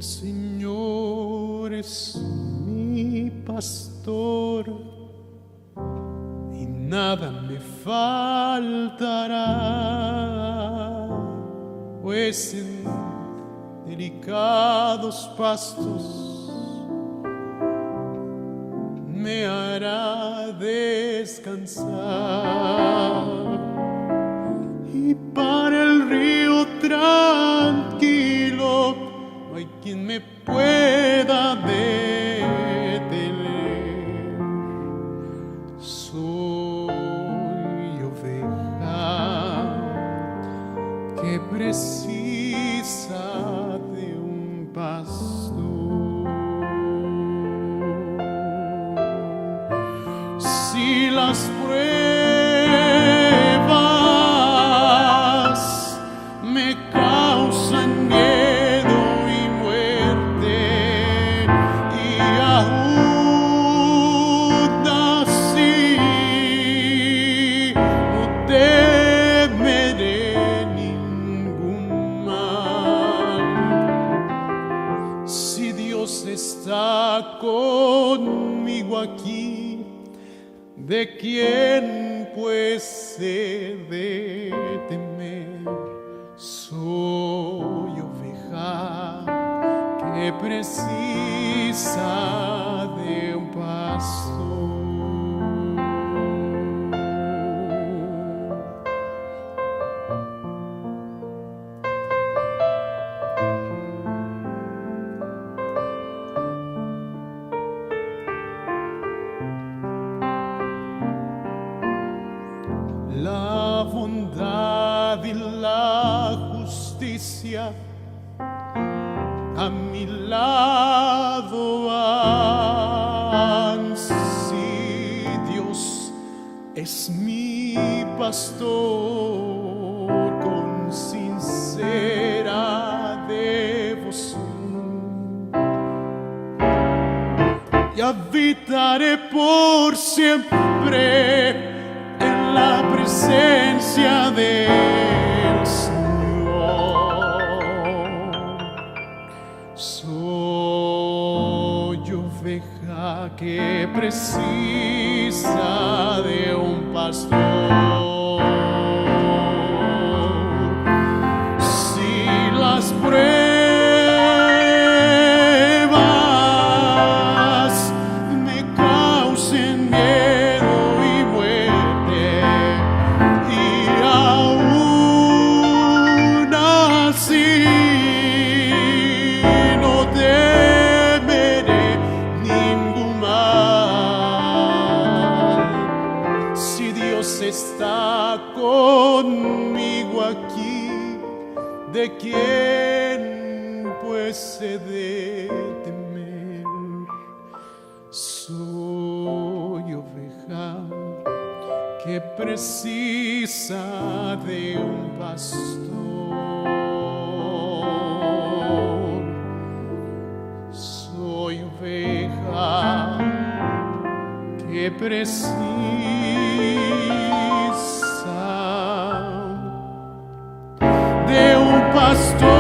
El Señor es mi pastor y nada me faltará, pues en delicados pastos me hará descansar, y para el río tranquilo no hay quien me pueda detener. Soy oveja que precisa de un pastor. Si las pruebas me causan miedo y muerte, y aún así no temeré ningún mal. Si Dios está conmigo aquí, ¿de quién pues he de temer? Soy oveja que precisa de un pastor. La bondad y la justicia a mi lado van. Si Dios es mi pastor, con sincera devoción, y habitaré por siempre en la presencia del Señor. Soy oveja que precisa de un pastor. Si las pruebas me causen miedo y muerte, y aún así no temeré ningún mal. Si Dios está conmigo aquí, ¿de quién pues he de temer? Soy oveja que precisa de un pastor. Soy oveja que precisa de un pastor.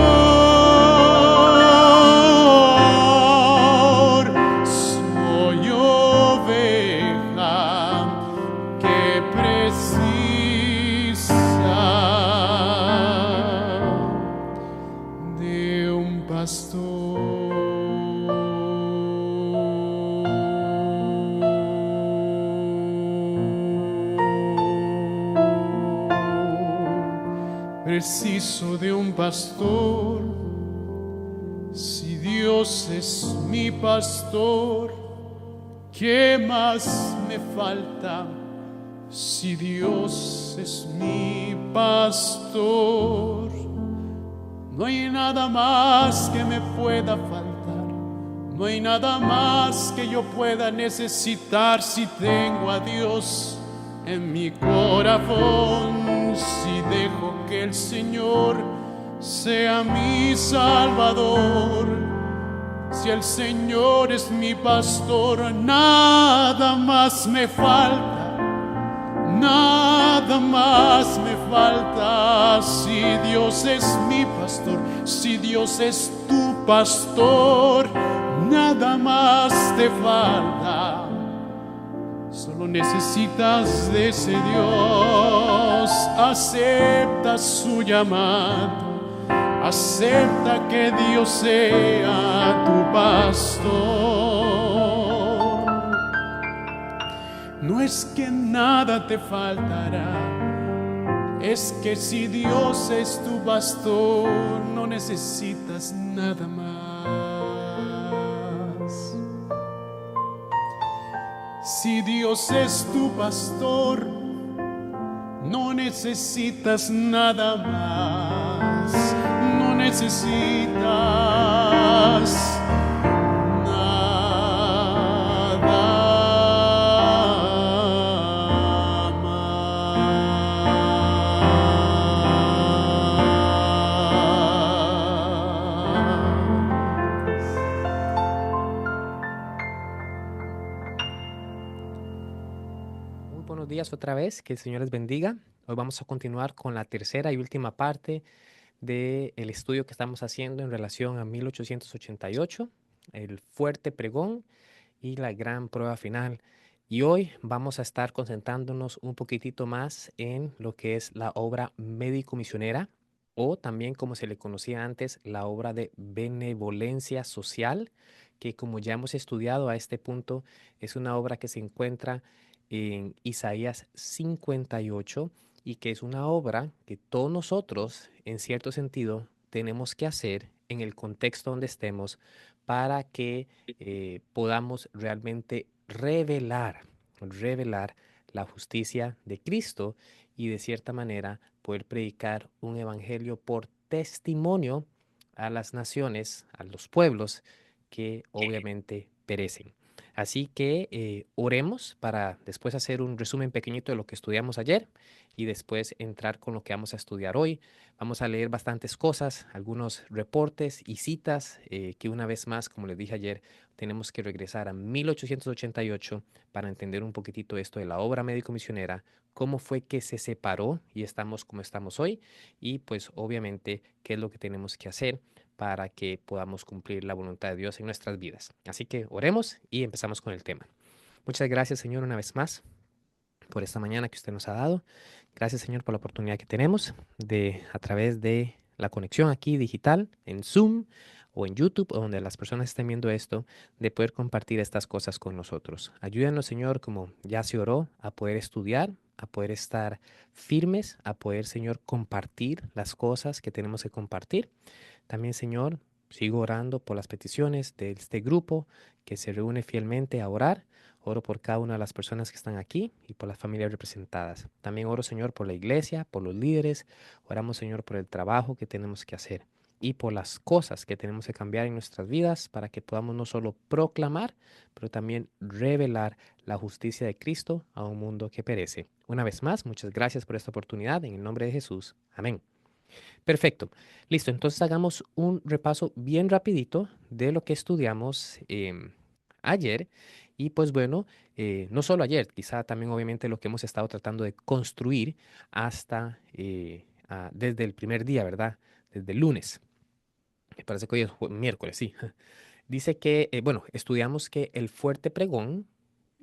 Soy oveja que precisa de un pastor. Preciso de un pastor. Si Dios es mi pastor, ¿qué más me falta? Si Dios es mi pastor, no hay nada más que me pueda faltar, no hay nada más que yo pueda necesitar si tengo a Dios en mi corazón. Si dejo que el Señor sea mi Salvador, si el Señor es mi pastor, nada más me falta, nada más me falta. Si Dios es mi pastor, si Dios es tu pastor, nada más te falta. Solo necesitas de ese Dios. Acepta su llamado. Acepta que Dios sea tu pastor. No es que nada te faltará, es que si Dios es tu pastor, no necesitas nada más. Si Dios es tu pastor, no necesitas nada más. No necesitas Buenos días otra vez, que el Señor les bendiga. Hoy vamos a continuar con la tercera y última parte del estudio que estamos haciendo en relación a 1888, el fuerte pregón y la gran prueba final. Y hoy vamos a estar concentrándonos un poquitito más en lo que es la obra médico-misionera, o también como se le conocía antes, la obra de benevolencia social, que como ya hemos estudiado a este punto, es una obra que se encuentra en Isaías 58 y que es una obra que todos nosotros, en cierto sentido, tenemos que hacer en el contexto donde estemos para que podamos realmente revelar la justicia de Cristo y de cierta manera poder predicar un evangelio por testimonio a las naciones, a los pueblos que obviamente perecen. Así que oremos para después hacer un resumen pequeñito de lo que estudiamos ayer y después entrar con lo que vamos a estudiar hoy. Vamos a leer bastantes cosas, algunos reportes y citas que una vez más, como les dije ayer, tenemos que regresar a 1888 para entender un poquitito esto de la obra médico-misionera, cómo fue que se separó y estamos como estamos hoy y pues obviamente qué es lo que tenemos que hacer para que podamos cumplir la voluntad de Dios en nuestras vidas. Así que oremos y empezamos con el tema. Muchas gracias, Señor, una vez más por esta mañana que usted nos ha dado. Gracias, Señor, por la oportunidad que tenemos de, a través de la conexión aquí digital, en Zoom o en YouTube, o donde las personas estén viendo esto, de poder compartir estas cosas con nosotros. Ayúdanos, Señor, como ya se oró, a poder estudiar, a poder estar firmes, a poder, Señor, compartir las cosas que tenemos que compartir. También, Señor, sigo orando por las peticiones de este grupo que se reúne fielmente a orar. Oro por cada una de las personas que están aquí y por las familias representadas. También oro, Señor, por la iglesia, por los líderes. Oramos, Señor, por el trabajo que tenemos que hacer y por las cosas que tenemos que cambiar en nuestras vidas para que podamos no solo proclamar, pero también revelar la justicia de Cristo a un mundo que perece. Una vez más, muchas gracias por esta oportunidad. En el nombre de Jesús. Amén. Perfecto. Listo. Entonces hagamos un repaso bien rapidito de lo que estudiamos ayer. Y pues bueno, no solo ayer, quizá también obviamente lo que hemos estado tratando de construir hasta desde el primer día, ¿verdad? Desde el lunes. Me parece que hoy es miércoles, sí. Dice que, bueno, estudiamos que el fuerte pregón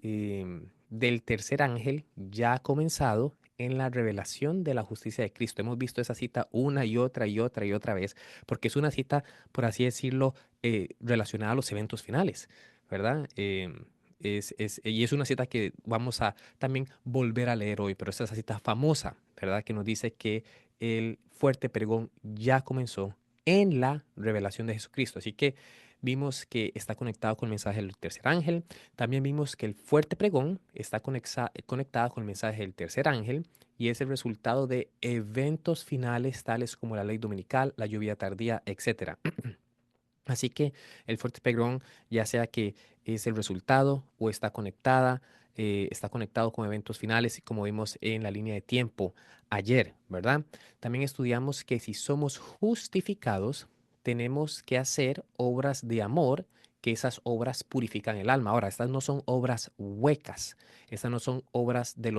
del tercer ángel ya ha comenzado en la revelación de la justicia de Cristo. Hemos visto esa cita una y otra y otra y otra vez, porque es una cita, por así decirlo, relacionada a los eventos finales, ¿verdad? Y es una cita que vamos a también volver a leer hoy, pero es esa cita famosa, ¿verdad? Que nos dice que el fuerte pregón ya comenzó en la revelación de Jesucristo. Así que vimos que está conectado con el mensaje del tercer ángel. También vimos que el fuerte pregón está conectado con el mensaje del tercer ángel y es el resultado de eventos finales tales como la ley dominical, la lluvia tardía, etcétera. Así que el fuerte pregón, ya sea que es el resultado o está conectado con eventos finales, y como vimos en la línea de tiempo ayer, ¿verdad? También estudiamos que si somos justificados, tenemos que hacer obras de amor que esas obras purifican el alma. Ahora, estas no son obras huecas, estas no son obras de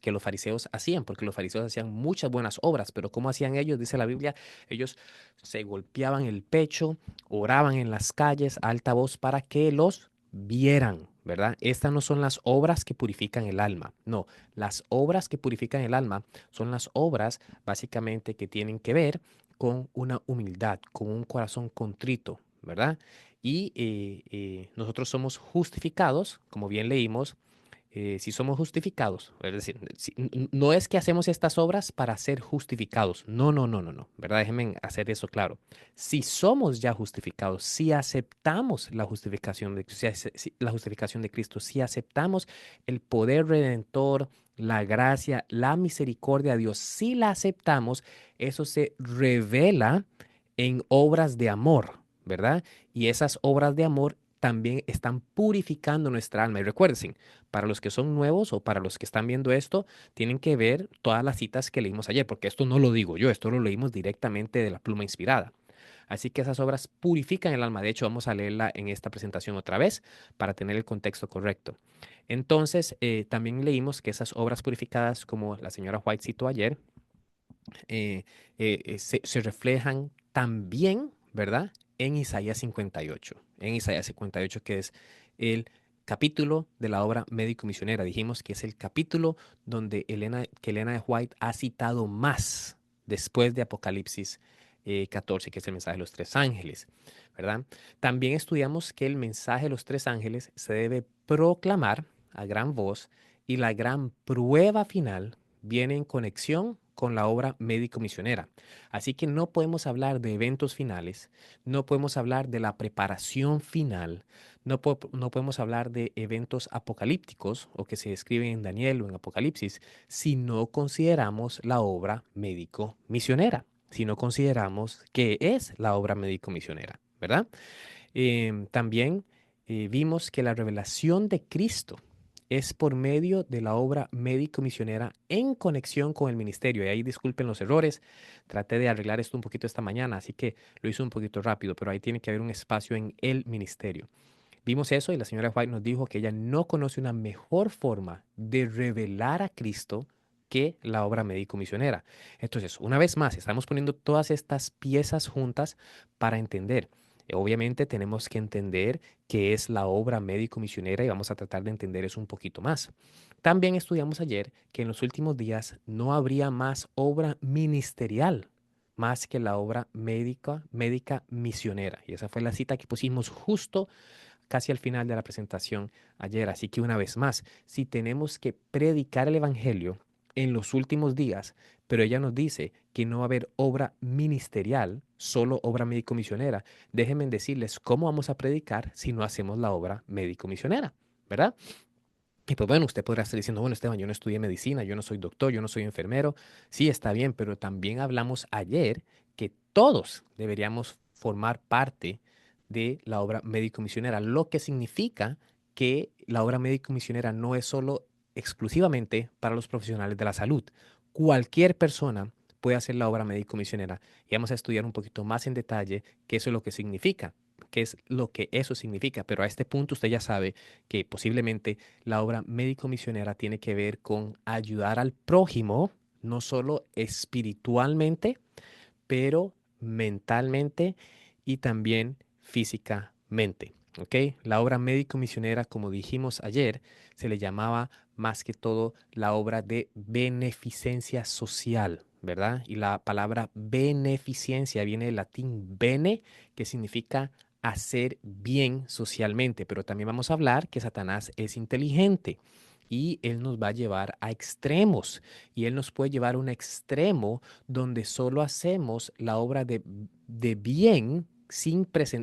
que los fariseos hacían, porque los fariseos hacían muchas buenas obras, pero ¿cómo hacían ellos? Dice la Biblia, ellos se golpeaban el pecho, oraban en las calles a alta voz para que los vieran, ¿verdad? Estas no son las obras que purifican el alma, no, las obras que purifican el alma son las obras básicamente que tienen que ver con una humildad, con un corazón contrito, ¿verdad? Y nosotros somos justificados, como bien leímos, si somos justificados, es decir, no es que hacemos estas obras para ser justificados, no, no, no, no, no, ¿verdad? Déjenme hacer eso claro. Si somos ya justificados, si aceptamos la justificación de, la justificación de Cristo, si aceptamos el poder redentor, la gracia, la misericordia de Dios, si la aceptamos, eso se revela en obras de amor, ¿verdad? Y esas obras de amor también están purificando nuestra alma. Y recuerden, para los que son nuevos o para los que están viendo esto, tienen que ver todas las citas que leímos ayer, porque esto no lo digo yo, esto lo leímos directamente de la pluma inspirada. Así que esas obras purifican el alma. De hecho, vamos a leerla en esta presentación otra vez para tener el contexto correcto. Entonces, también leímos que esas obras purificadas, como la señora White citó ayer, se reflejan también, ¿verdad? En Isaías 58. En Isaías 58, que es el capítulo de la obra médico-misionera. Dijimos que es el capítulo donde Elena de White ha citado más después de Apocalipsis 14, que es el mensaje de los tres ángeles, ¿verdad? También estudiamos que el mensaje de los tres ángeles se debe proclamar a gran voz y la gran prueba final viene en conexión con la obra médico-misionera. Así que no podemos hablar de eventos finales, no podemos hablar de la preparación final, no podemos hablar de eventos apocalípticos o que se describen en Daniel o en Apocalipsis si no consideramos la obra médico-misionera, si no consideramos qué es la obra médico-misionera, ¿verdad? También vimos que la revelación de Cristo es por medio de la obra médico-misionera en conexión con el ministerio. Y ahí disculpen los errores, traté de arreglar esto un poquito esta mañana, así que lo hice un poquito rápido, pero ahí tiene que haber un espacio en el ministerio. Vimos eso y la señora White nos dijo que ella no conoce una mejor forma de revelar a Cristo que la obra médico-misionera. Entonces, una vez más, estamos poniendo todas estas piezas juntas para entender. Obviamente tenemos que entender qué es la obra médico-misionera y vamos a tratar de entender eso un poquito más. También estudiamos ayer que en los últimos días no habría más obra ministerial más que la obra médica misionera. Y esa fue la cita que pusimos justo casi al final de la presentación ayer. Así que una vez más, si tenemos que predicar el Evangelio en los últimos días, pero ella nos dice que no va a haber obra ministerial, solo obra médico-misionera, déjenme decirles cómo vamos a predicar si no hacemos la obra médico-misionera, ¿verdad? Y pues bueno, usted podrá estar diciendo, bueno, Esteban, yo no estudié medicina, yo no soy doctor, yo no soy enfermero. Sí, está bien, pero también hablamos ayer que todos deberíamos formar parte de la obra médico-misionera, lo que significa que la obra médico-misionera no es solo exclusivamente para los profesionales de la salud. Cualquier persona puede hacer la obra médico-misionera y vamos a estudiar un poquito más en detalle qué eso es lo que significa, qué es lo que eso significa, pero a este punto usted ya sabe que posiblemente la obra médico-misionera tiene que ver con ayudar al prójimo, no solo espiritualmente, pero mentalmente y también físicamente. ¿Ok? La obra médico-misionera, como dijimos ayer, se le llamaba más que todo la obra de beneficencia social, ¿verdad? Y la palabra beneficencia viene del latín bene, que significa hacer bien socialmente, pero también vamos a hablar que Satanás es inteligente y él nos va a llevar a extremos y él nos puede llevar a un extremo donde solo hacemos la obra de bien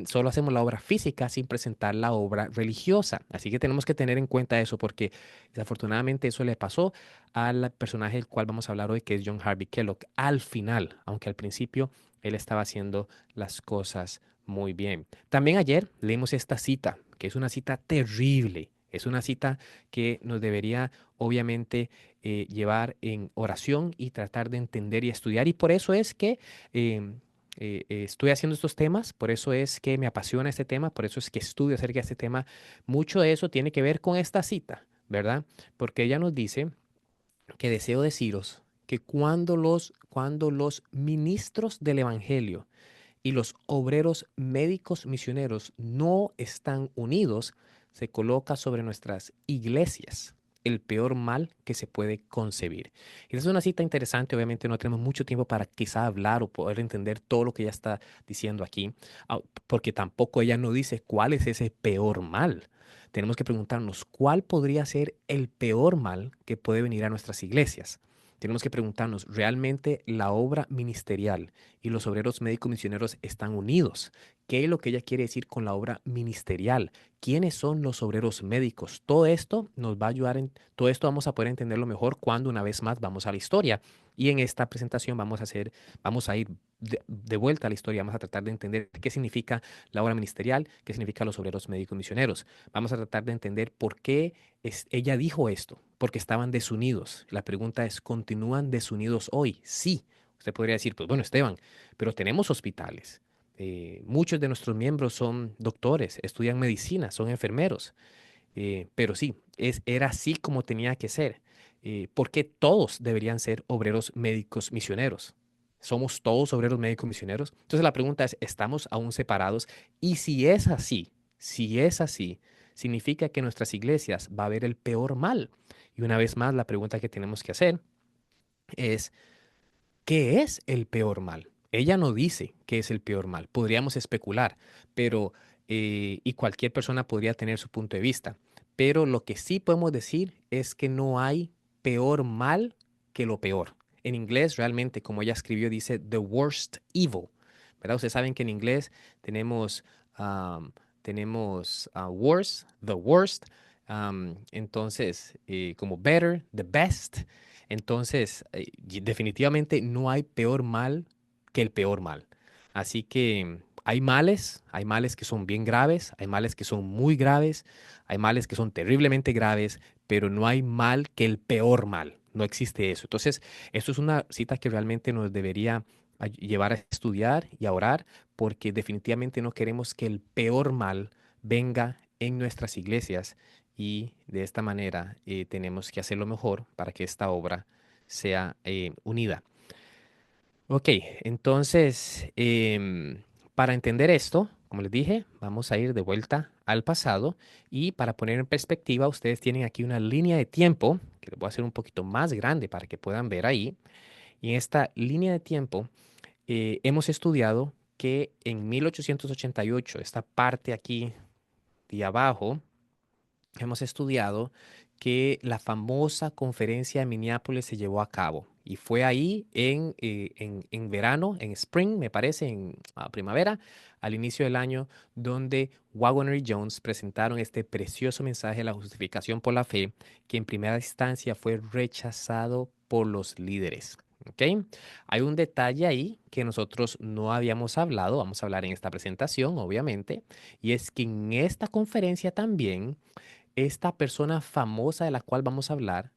solo hacemos la obra física sin presentar la obra religiosa. Así que tenemos que tener en cuenta eso porque desafortunadamente eso le pasó al personaje del cual vamos a hablar hoy, que es John Harvey Kellogg, al final, aunque al principio él estaba haciendo las cosas muy bien. También ayer leímos esta cita, que es una cita terrible. Es una cita que nos debería, obviamente, llevar en oración y tratar de entender y estudiar. Y por eso es que estoy haciendo estos temas, por eso es que me apasiona este tema, por eso es que estudio acerca de este tema. Mucho de eso tiene que ver con esta cita, ¿verdad? Porque ella nos dice que deseo deciros que cuando los ministros del Evangelio y los obreros médicos misioneros no están unidos, se coloca sobre nuestras iglesias el peor mal que se puede concebir. Y esa es una cita interesante, obviamente no tenemos mucho tiempo para quizá hablar o poder entender todo lo que ella está diciendo aquí, porque tampoco ella no dice cuál es ese peor mal. Tenemos que preguntarnos cuál podría ser el peor mal que puede venir a nuestras iglesias. Tenemos que preguntarnos, ¿realmente la obra ministerial y los obreros médicos misioneros están unidos? ¿Qué es lo que ella quiere decir con la obra ministerial? ¿Quiénes son los obreros médicos? Todo esto nos va a ayudar todo esto vamos a poder entenderlo mejor cuando una vez más vamos a la historia. Y en esta presentación vamos a ir de vuelta a la historia, vamos a tratar de entender qué significa la obra ministerial, qué significa los obreros médicos misioneros. Vamos a tratar de entender por qué ella dijo esto, porque estaban desunidos. La pregunta es, ¿continúan desunidos hoy? Sí. Usted podría decir, pues bueno, Esteban, pero tenemos hospitales. Muchos de nuestros miembros son doctores, estudian medicina, son enfermeros. Pero sí, era así como tenía que ser. Porque todos deberían ser obreros médicos misioneros. ¿Somos todos obreros médicos misioneros? Entonces la pregunta es, ¿estamos aún separados? Y si es así, significa que en nuestras iglesias va a haber el peor mal. Y una vez más, la pregunta que tenemos que hacer es, ¿qué es el peor mal? Ella no dice qué es el peor mal. Podríamos especular, pero y cualquier persona podría tener su punto de vista. Pero lo que sí podemos decir es que no hay peor mal que lo peor. En inglés, realmente, como ella escribió, dice the worst evil. ¿Verdad? Ustedes saben que en inglés tenemos, worse, the worst. Entonces, como better, the best. Entonces, definitivamente no hay peor mal que el peor mal. Así que hay males que son bien graves, hay males que son muy graves, hay males que son terriblemente graves, pero no hay mal que el peor mal. No existe eso. Entonces, esto es una cita que realmente nos debería llevar a estudiar y a orar, porque definitivamente no queremos que el peor mal venga en nuestras iglesias y de esta manera tenemos que hacerlo mejor para que esta obra sea unida. Ok, entonces, para entender esto, como les dije, vamos a ir de vuelta al pasado y para poner en perspectiva, ustedes tienen aquí una línea de tiempo que les voy a hacer un poquito más grande para que puedan ver ahí. Y en esta línea de tiempo hemos estudiado que en 1888, esta parte aquí de abajo, hemos estudiado que la famosa conferencia de Minneapolis se llevó a cabo y fue ahí en verano, en spring, me parece, en primavera, al inicio del año, donde Waggoner y Jones presentaron este precioso mensaje de la justificación por la fe, que en primera instancia fue rechazado por los líderes. ¿Ok? Hay un detalle ahí que nosotros no habíamos hablado, vamos a hablar en esta presentación, obviamente, y es que en esta conferencia también esta persona famosa de la cual vamos a hablar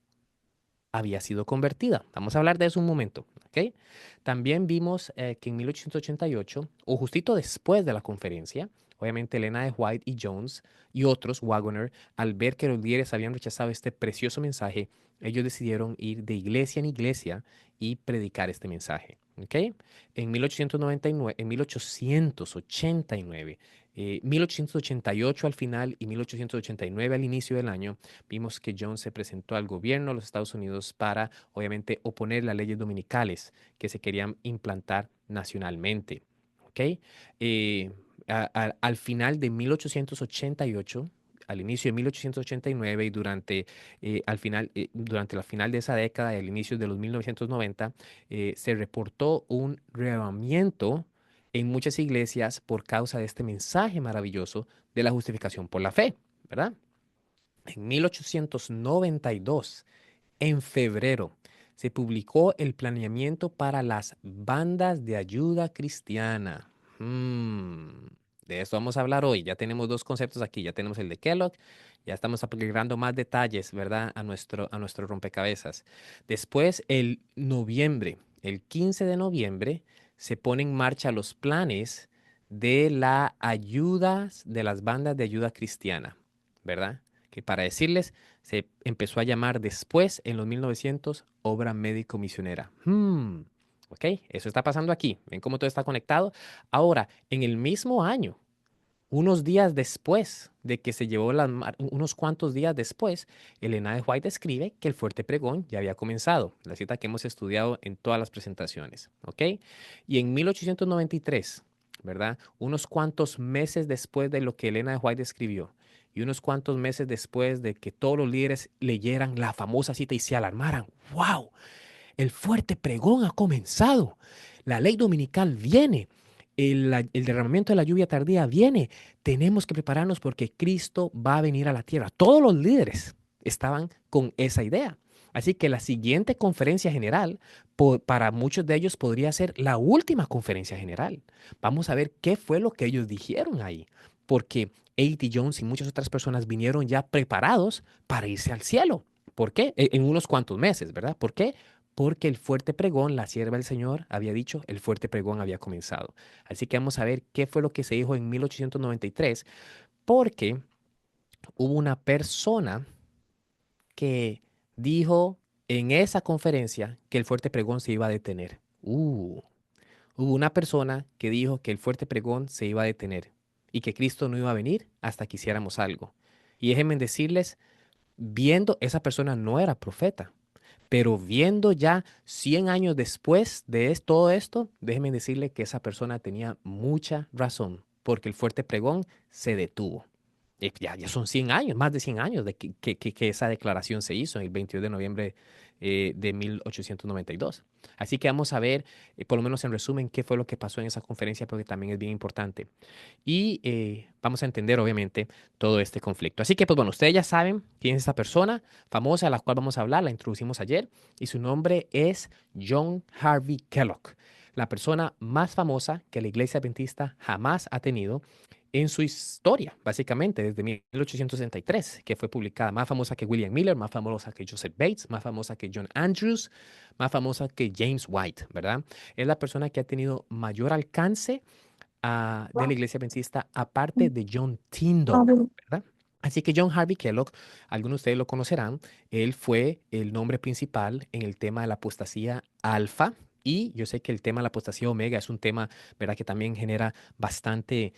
había sido convertida. Vamos a hablar de eso un momento, ¿ok? También vimos que en 1888, o justito después de la conferencia, obviamente Elena de White y Jones y otros, Waggoner, al ver que los líderes habían rechazado este precioso mensaje, ellos decidieron ir de iglesia en iglesia y predicar este mensaje, ¿ok? En 1899, en 1889, 1888 al final y 1889 al inicio del año, vimos que Jones se presentó al gobierno de los Estados Unidos para, obviamente, oponer las leyes dominicales que se querían implantar nacionalmente. ¿Ok? Al final de 1888, al inicio de 1889 y durante la final de esa década y al inicio de los 1990, se reportó un reavivamiento en muchas iglesias por causa de este mensaje maravilloso de la justificación por la fe, ¿verdad? En 1892, en febrero, se publicó el planeamiento para las bandas de ayuda cristiana. De esto vamos a hablar hoy. Ya tenemos dos conceptos aquí. Ya tenemos el de Kellogg. Ya estamos aplicando más detalles, ¿verdad? A nuestro rompecabezas. Después, el 15 de noviembre, se ponen en marcha los planes de la ayuda, de las bandas de ayuda cristiana, ¿verdad? Que para decirles, se empezó a llamar después, en los 1900, obra médico-misionera. ¿Ok? Eso está pasando aquí. ¿Ven cómo todo está conectado? Ahora, en el mismo año, unos días después de que se llevó unos cuantos días después, Elena de White escribe que el fuerte pregón ya había comenzado, la cita que hemos estudiado en todas las presentaciones, ¿ok? Y en 1893, ¿verdad? Unos cuantos meses después de lo que Elena de White escribió y unos cuantos meses después de que todos los líderes leyeran la famosa cita y se alarmaran, ¡wow! El fuerte pregón ha comenzado. La ley dominical viene. El derramamiento de la lluvia tardía viene. Tenemos que prepararnos porque Cristo va a venir a la tierra. Todos los líderes estaban con esa idea. Así que la siguiente conferencia general, para muchos de ellos, podría ser la última conferencia general. Vamos a ver qué fue lo que ellos dijeron ahí. Porque A.T. Jones y muchas otras personas vinieron ya preparados para irse al cielo. ¿Por qué? En unos cuantos meses, ¿verdad? ¿Por qué? Porque el fuerte pregón, la sierva del Señor había dicho, el fuerte pregón había comenzado. Así que vamos a ver qué fue lo que se dijo en 1893, porque hubo una persona que dijo en esa conferencia que el fuerte pregón se iba a detener. Hubo una persona que dijo que el fuerte pregón se iba a detener y que Cristo no iba a venir hasta que hiciéramos algo. Y déjenme decirles, viendo, esa persona no era profeta. Pero viendo ya 100 años después de todo esto, déjeme decirle que esa persona tenía mucha razón, porque el fuerte pregón se detuvo. Ya son 100 años, más de 100 años de que esa declaración se hizo el 22 de noviembre de 1892. Así que vamos a ver, por lo menos en resumen, qué fue lo que pasó en esa conferencia, porque también es bien importante. Y vamos a entender, obviamente, todo este conflicto. Así que, pues bueno, ustedes ya saben quién es esta persona famosa a la cual vamos a hablar, la introducimos ayer, y su nombre es John Harvey Kellogg, la persona más famosa que la Iglesia Adventista jamás ha tenido en su historia, básicamente, desde 1863, que fue publicada, más famosa que William Miller, más famosa que Joseph Bates, más famosa que John Andrews, más famosa que James White, ¿verdad? Es la persona que ha tenido mayor alcance de la iglesia adventista, aparte de John Tyndall, ¿verdad? Así que John Harvey Kellogg, algunos de ustedes lo conocerán, él fue el nombre principal en el tema de la apostasía alfa. Y yo sé que el tema de la apostasía omega es un tema, ¿verdad?, que también genera bastante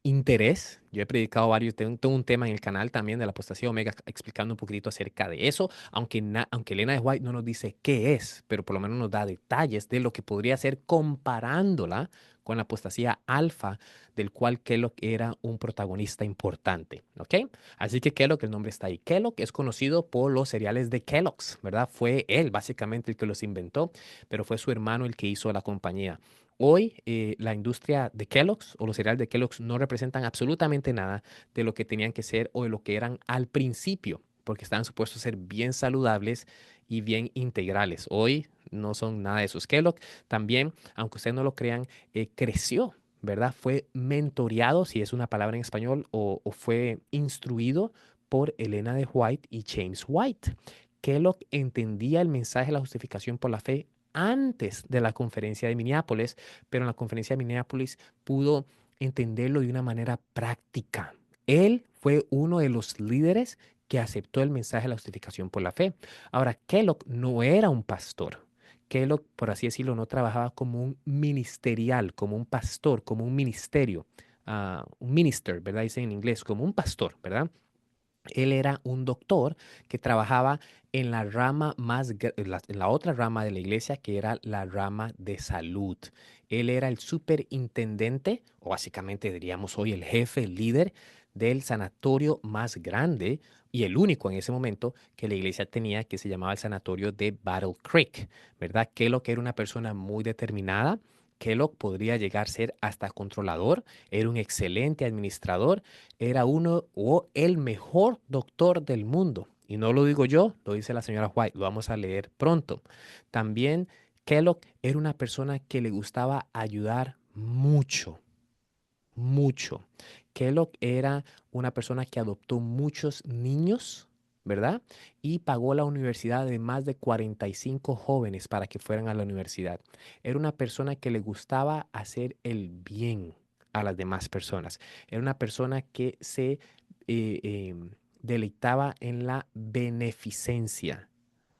interés. Yo he predicado varios, tengo un tema en el canal también de la apostasía omega explicando un poquitito acerca de eso, aunque Elena de White no nos dice qué es, pero por lo menos nos da detalles de lo que podría ser comparándola con la apostasía alfa, del cual Kellogg era un protagonista importante, ¿ok? Así que Kellogg, el nombre está ahí. Kellogg es conocido por los cereales de Kellogg's, ¿verdad? Fue él básicamente el que los inventó, pero fue su hermano el que hizo la compañía. Hoy la industria de Kellogg's o los cereales de Kellogg's no representan absolutamente nada de lo que tenían que ser o de lo que eran al principio, porque estaban supuestos a ser bien saludables y bien integrales. Hoy no son nada de esos. Kellogg también, aunque ustedes no lo crean, creció, ¿verdad? Fue mentoreado, si es una palabra en español, o fue instruido por Elena de White y James White. Kellogg entendía el mensaje de la justificación por la fe antes de la conferencia de Minneapolis, pero en la conferencia de Minneapolis pudo entenderlo de una manera práctica. Él fue uno de los líderes que aceptó el mensaje de la justificación por la fe. Ahora, Kellogg no era un pastor. Kellogg, por así decirlo, no trabajaba como un ministerial, como un pastor, como un ministerio, un minister, ¿verdad? Dicen en inglés, como un pastor, ¿verdad? Él era un doctor que trabajaba en la rama en la otra rama de la iglesia, que era la rama de salud. Él era el superintendente, o básicamente diríamos hoy el jefe, el líder del sanatorio más grande y el único en ese momento que la iglesia tenía, que se llamaba el sanatorio de Battle Creek, ¿verdad? Que lo que era una persona muy determinada. Kellogg podría llegar a ser hasta controlador, era un excelente administrador, era uno o el mejor doctor del mundo. Y no lo digo yo, lo dice la señora White, lo vamos a leer pronto. También Kellogg era una persona que le gustaba ayudar mucho, mucho. Kellogg era una persona que adoptó muchos niños, ¿verdad? Y pagó la universidad de más de 45 jóvenes para que fueran a la universidad. Era una persona que le gustaba hacer el bien a las demás personas. Era una persona que se deleitaba en la beneficencia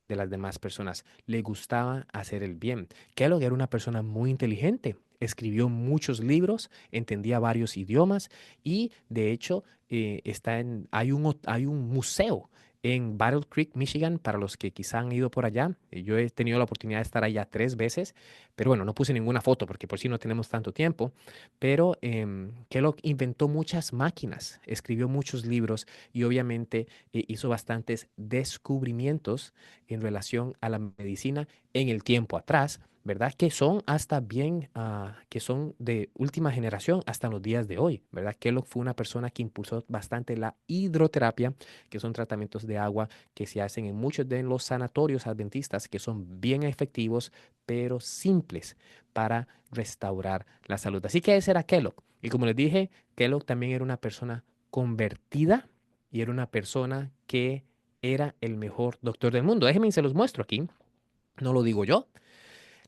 de las demás personas. Le gustaba hacer el bien. Kellogg era una persona muy inteligente. Escribió muchos libros, entendía varios idiomas y de hecho hay un museo en Battle Creek, Michigan, para los que quizá han ido por allá. Yo he tenido la oportunidad de estar allá 3 veces, pero bueno, no puse ninguna foto porque por si no tenemos tanto tiempo. Pero Kellogg inventó muchas máquinas, escribió muchos libros y obviamente hizo bastantes descubrimientos en relación a la medicina en el tiempo atrás, ¿verdad? Que son hasta bien, que son de última generación hasta los días de hoy, ¿verdad? Kellogg fue una persona que impulsó bastante la hidroterapia, que son tratamientos de agua que se hacen en muchos de los sanatorios adventistas, que son bien efectivos, pero simples para restaurar la salud. Así que ese era Kellogg. Y como les dije, Kellogg también era una persona convertida y era una persona que era el mejor doctor del mundo. Déjenme y se los muestro aquí. No lo digo yo.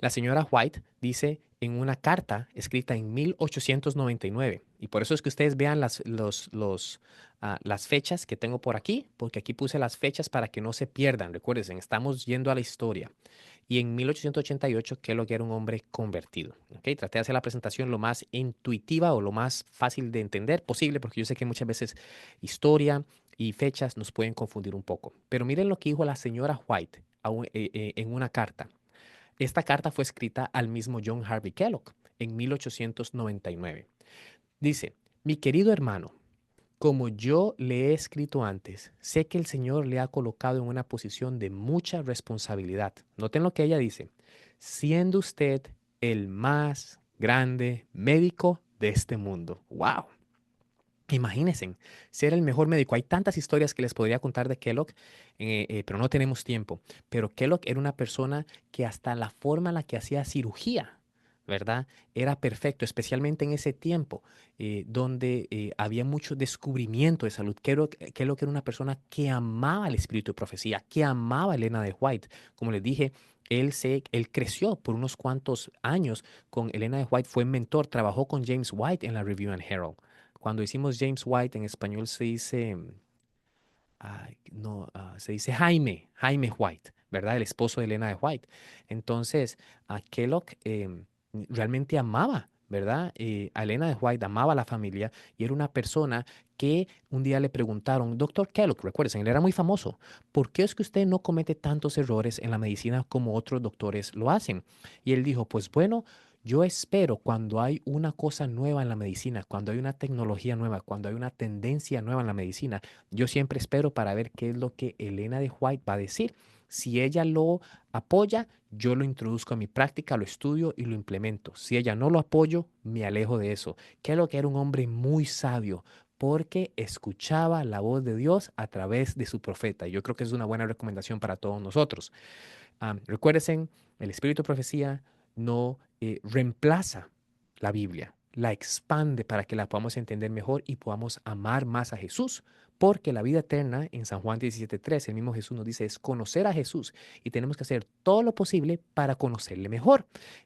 La señora White dice en una carta escrita en 1899, y por eso es que ustedes vean las fechas que tengo por aquí, porque aquí puse las fechas para que no se pierdan. Recuerden, estamos yendo a la historia. Y en 1888, Kellogg era un hombre convertido. ¿Ok? Traté de hacer la presentación lo más intuitiva o lo más fácil de entender posible, porque yo sé que muchas veces historia y fechas nos pueden confundir un poco. Pero miren lo que dijo la señora White en una carta. Esta carta fue escrita al mismo John Harvey Kellogg en 1899. Dice, mi querido hermano, como yo le he escrito antes, sé que el Señor le ha colocado en una posición de mucha responsabilidad. Noten lo que ella dice, siendo usted el más grande médico de este mundo. ¡Wow! Imagínense ser el mejor médico. Hay tantas historias que les podría contar de Kellogg, pero no tenemos tiempo. Pero Kellogg era una persona que hasta la forma en la que hacía cirugía, ¿verdad? Era perfecto, especialmente en ese tiempo donde había mucho descubrimiento de salud. Kellogg era una persona que amaba el espíritu de profecía, que amaba a Elena de White. Como les dije, él creció por unos cuantos años con Elena de White, fue mentor, trabajó con James White en la Review and Herald. Cuando decimos James White en español se dice, no, se dice Jaime White, ¿verdad? El esposo de Elena de White. Entonces, a Kellogg realmente amaba, ¿verdad? A Elena de White amaba a la familia y era una persona que un día le preguntaron, doctor Kellogg, recuerden, él era muy famoso, ¿por qué es que usted no comete tantos errores en la medicina como otros doctores lo hacen? Y él dijo, pues bueno, yo espero cuando hay una cosa nueva en la medicina, cuando hay una tecnología nueva, cuando hay una tendencia nueva en la medicina, yo siempre espero para ver qué es lo que Elena de White va a decir. Si ella lo apoya, yo lo introduzco a mi práctica, lo estudio y lo implemento. Si ella no lo apoyo, me alejo de eso. Que es lo que era un hombre muy sabio, porque escuchaba la voz de Dios a través de su profeta. Yo creo que es una buena recomendación para todos nosotros. Recuérdense, el espíritu de profecía no reemplaza la Biblia, la expande para que la podamos entender mejor y podamos amar más a Jesús. Porque la vida eterna, en San Juan 17:3, el mismo Jesús nos dice, es conocer a Jesús y tenemos que hacer todo lo posible para conocerle mejor.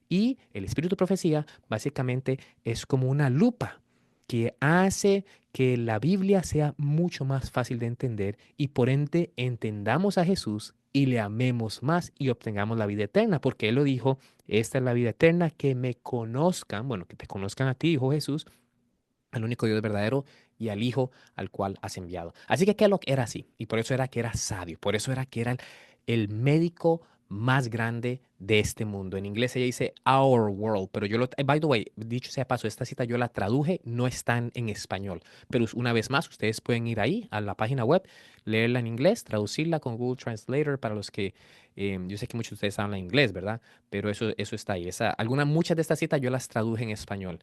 Y el espíritu de profecía básicamente es como una lupa que hace que la Biblia sea mucho más fácil de entender y por ende entendamos a Jesús y le amemos más y obtengamos la vida eterna, porque Él lo dijo, esta es la vida eterna, que me conozcan, bueno, que te conozcan a ti, dijo Jesús, al único Dios verdadero y al Hijo al cual has enviado. Así que Kellogg era así, y por eso era que era sabio, por eso era que era el médico más grande de este mundo. En inglés ella dice Our World, pero by the way, dicho sea paso, esta cita yo la traduje, no está en español, pero una vez más, ustedes pueden ir ahí a la página web, leerla en inglés, traducirla con Google Translator para los que, yo sé que muchos de ustedes hablan inglés, ¿verdad? Pero eso está ahí. Muchas de estas citas yo las traduje en español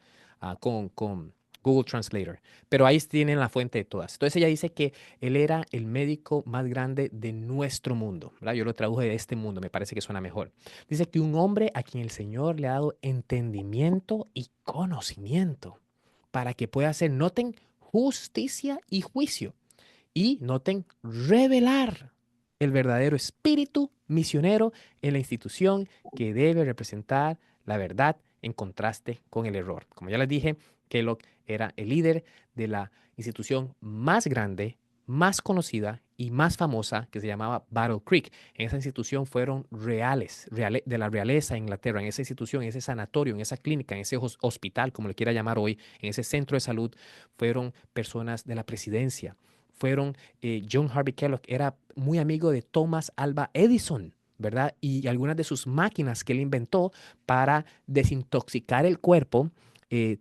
con Google Translator. Pero ahí tienen la fuente de todas. Entonces ella dice que él era el médico más grande de nuestro mundo, ¿verdad? Yo lo traduje de este mundo, me parece que suena mejor. Dice que un hombre a quien el Señor le ha dado entendimiento y conocimiento para que pueda hacer, noten, justicia y juicio y, noten, revelar el verdadero espíritu misionero en la institución que debe representar la verdad en contraste con el error. Como ya les dije, Kellogg era el líder de la institución más grande, más conocida y más famosa que se llamaba Battle Creek. En esa institución fueron de la realeza de Inglaterra, en esa institución, en ese sanatorio, en esa clínica, en ese hospital, como le quiera llamar hoy, en ese centro de salud, fueron personas de la presidencia. Fueron John Harvey Kellogg, era muy amigo de Thomas Alva Edison, ¿verdad? Y algunas de sus máquinas que él inventó para desintoxicar el cuerpo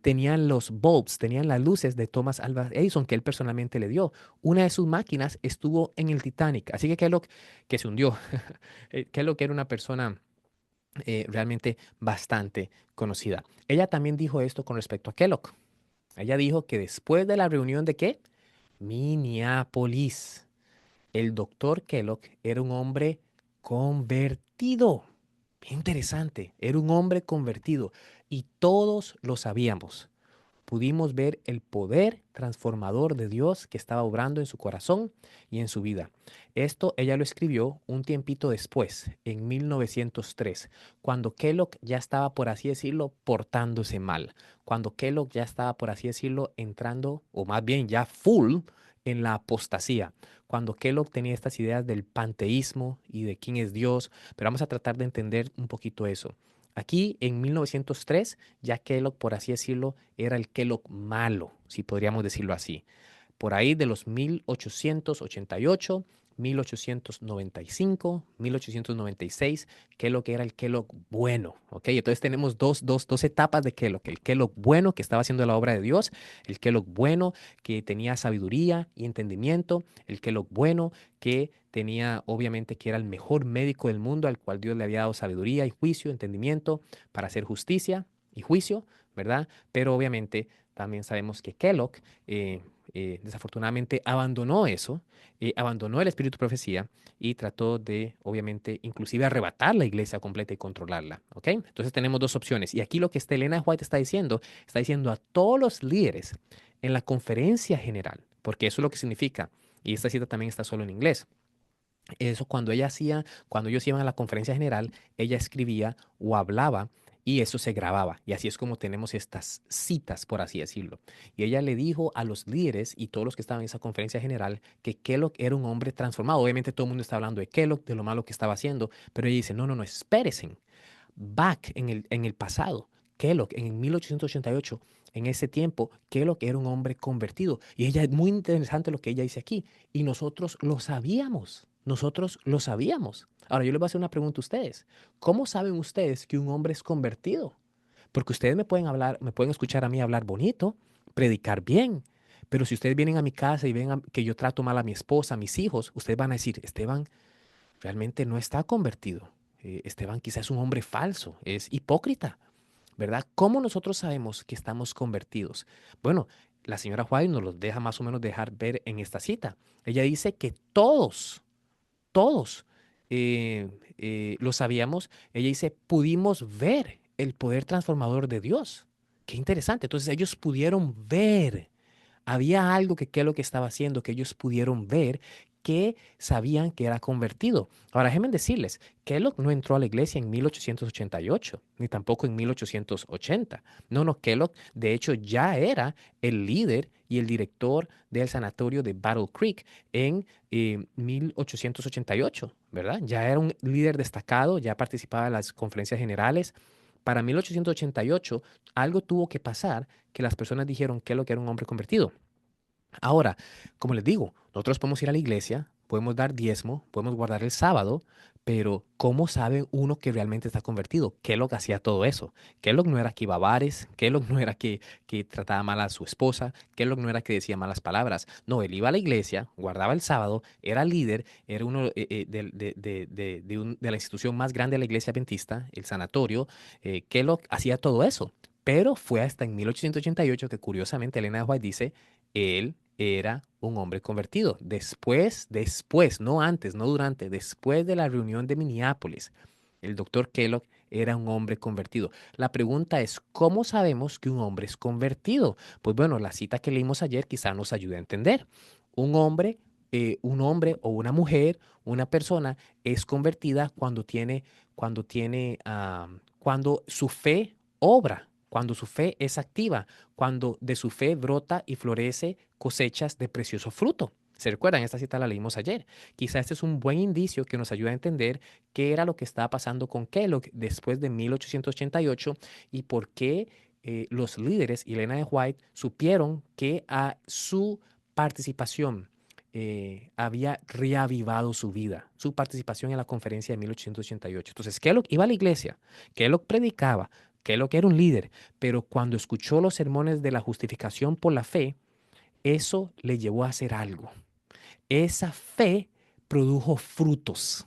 tenían los bulbs, tenían las luces de Thomas Alva Edison que él personalmente le dio. Una de sus máquinas estuvo en el Titanic, así que Kellogg, que se hundió, Kellogg era una persona realmente bastante conocida. Ella también dijo esto con respecto a Kellogg. Ella dijo que después de la reunión de ¿qué? Minneapolis, el doctor Kellogg era un hombre convertido. Bien interesante, era un hombre convertido y todos lo sabíamos. Pudimos ver el poder transformador de Dios que estaba obrando en su corazón y en su vida. Esto ella lo escribió un tiempito después, en 1903, cuando Kellogg ya estaba, por así decirlo, portándose mal, cuando Kellogg ya estaba, por así decirlo, entrando, o más bien ya full, en la apostasía, cuando Kellogg tenía estas ideas del panteísmo y de quién es Dios, pero vamos a tratar de entender un poquito eso. Aquí en 1903, ya Kellogg, por así decirlo, era el Kellogg malo, si podríamos decirlo así. Por ahí de los 1888, 1895, 1896, Kellogg era el Kellogg bueno, ¿ok? Entonces tenemos dos etapas de Kellogg. El Kellogg bueno que estaba haciendo la obra de Dios, el Kellogg bueno que tenía sabiduría y entendimiento, el Kellogg bueno que tenía, obviamente, que era el mejor médico del mundo, al cual Dios le había dado sabiduría y juicio, entendimiento para hacer justicia y juicio, ¿verdad? Pero obviamente también sabemos que Kellogg desafortunadamente abandonó eso, abandonó el espíritu de profecía y trató de, obviamente, inclusive arrebatar la iglesia completa y controlarla, ¿ok? Entonces tenemos dos opciones. Y aquí lo que Elena White está diciendo a todos los líderes en la conferencia general, porque eso es lo que significa, y esta cita también está solo en inglés. Eso cuando ellos iban a la conferencia general, ella escribía o hablaba y eso se grababa. Y así es como tenemos estas citas, por así decirlo. Y ella le dijo a los líderes y todos los que estaban en esa conferencia general que Kellogg era un hombre transformado. Obviamente todo el mundo está hablando de Kellogg, de lo malo que estaba haciendo, pero ella dice, no, no, no, espérense. Back en el pasado, Kellogg en 1888, en ese tiempo, Kellogg era un hombre convertido. Y ella es muy interesante lo que ella dice aquí. Y nosotros lo sabíamos. Nosotros lo sabíamos. Ahora, yo les voy a hacer una pregunta a ustedes. ¿Cómo saben ustedes que un hombre es convertido? Porque ustedes me pueden hablar, me pueden escuchar a mí hablar bonito, predicar bien. Pero si ustedes vienen a mi casa y ven que yo trato mal a mi esposa, a mis hijos, ustedes van a decir, Esteban realmente no está convertido. Esteban quizás es un hombre falso, es hipócrita, ¿verdad? ¿Cómo nosotros sabemos que estamos convertidos? Bueno, la señora White nos lo deja más o menos dejar ver en esta cita. Ella dice que todos lo sabíamos. Ella dice, pudimos ver el poder transformador de Dios. Qué interesante. Entonces ellos pudieron ver. Había algo que qué es lo que estaba haciendo, que ellos pudieron ver, que sabían que era convertido. Ahora, déjenme decirles, Kellogg no entró a la iglesia en 1888, ni tampoco en 1880. No, no, Kellogg de hecho ya era el líder y el director del sanatorio de Battle Creek en 1888, ¿verdad? Ya era un líder destacado, ya participaba en las conferencias generales. Para 1888, algo tuvo que pasar que las personas dijeron que lo que era un hombre convertido. Ahora, como les digo, nosotros podemos ir a la iglesia, podemos dar diezmo, podemos guardar el sábado, pero ¿cómo sabe uno que realmente está convertido? Kellogg hacía todo eso. Kellogg no era que iba a bares, Kellogg no era que trataba mal a su esposa, Kellogg no era que decía malas palabras. No, él iba a la iglesia, guardaba el sábado, era líder, era uno de la institución más grande de la iglesia adventista, el sanatorio. Kellogg hacía todo eso. Pero fue hasta en 1888 que curiosamente Elena White dice, él era un hombre convertido. Después, no antes, no durante, después de la reunión de Minneapolis, el doctor Kellogg era un hombre convertido. La pregunta es, ¿cómo sabemos que un hombre es convertido? Pues bueno, la cita que leímos ayer quizá nos ayude a entender. Un hombre un hombre o una mujer, una persona, es convertida cuando su fe obra, cuando su fe es activa, cuando de su fe brota y florece cosechas de precioso fruto. ¿Se recuerdan? Esta cita la leímos ayer. Quizá este es un buen indicio que nos ayuda a entender qué era lo que estaba pasando con Kellogg después de 1888 y por qué los líderes y Elena de White supieron que a su participación había reavivado su vida, su participación en la conferencia de 1888. Entonces, Kellogg iba a la iglesia, Kellogg predicaba, Kellogg era un líder, pero cuando escuchó los sermones de la justificación por la fe, eso le llevó a hacer algo. Esa fe produjo frutos.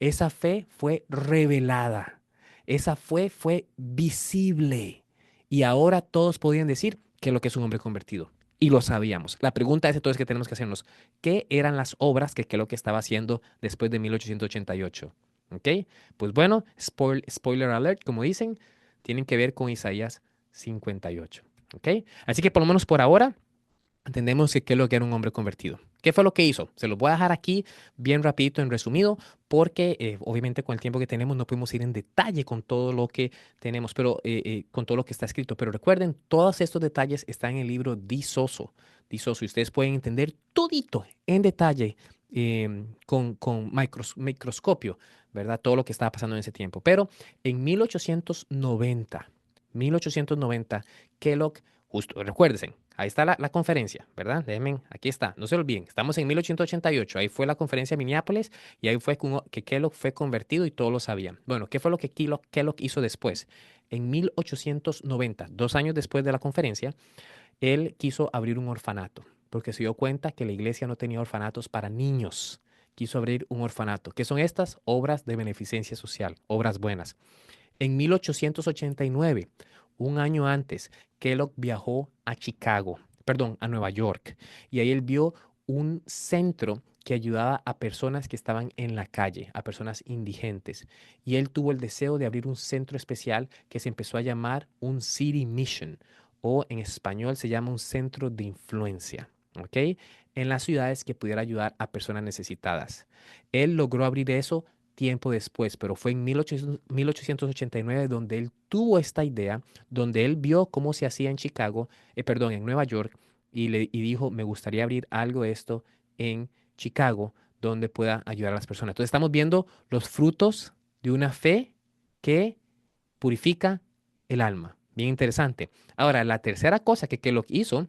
Esa fe fue revelada. Esa fe fue visible. Y ahora todos podían decir que lo que es un hombre convertido. Y lo sabíamos. La pregunta es entonces que tenemos que hacernos. ¿Qué eran las obras que lo que estaba haciendo después de 1888? ¿Ok? Pues bueno, spoiler alert, como dicen, tienen que ver con Isaías 58. ¿Ok? Así que por lo menos por ahora entendemos que es lo que era un hombre convertido. ¿Qué fue lo que hizo? Se los voy a dejar aquí bien rapidito en resumido, porque obviamente con el tiempo que tenemos no podemos ir en detalle con todo lo que tenemos, pero con todo lo que está escrito. Pero recuerden, todos estos detalles están en el libro Disoso. Disoso, y ustedes pueden entender todito en detalle con microscopio, ¿verdad? Todo lo que estaba pasando en ese tiempo. Pero en 1890, Kellogg, justo, recuérdense, ahí está la conferencia, ¿verdad? Déjenme, aquí está, no se lo olviden. Estamos en 1888, ahí fue la conferencia de Minneapolis y ahí fue que Kellogg fue convertido y todos lo sabían. Bueno, ¿qué fue lo que Kellogg hizo después? En 1890, 2 años después de la conferencia, él quiso abrir un orfanato porque se dio cuenta que la iglesia no tenía orfanatos para niños. Quiso abrir un orfanato. ¿Qué son estas? Obras de beneficencia social, obras buenas. En 1889, un año antes, Kellogg viajó a Chicago, perdón, a Nueva York, y ahí él vio un centro que ayudaba a personas que estaban en la calle, a personas indigentes. Y él tuvo el deseo de abrir un centro especial que se empezó a llamar un City Mission, o en español se llama un centro de influencia, ¿ok? En las ciudades que pudiera ayudar a personas necesitadas. Él logró abrir eso tiempo después, pero fue en 1889 donde él tuvo esta idea, donde él vio cómo se hacía en Chicago, perdón, en Nueva York, y dijo, me gustaría abrir algo de esto en Chicago, donde pueda ayudar a las personas. Entonces estamos viendo los frutos de una fe que purifica el alma. Bien interesante. Ahora, la tercera cosa que Kellogg hizo.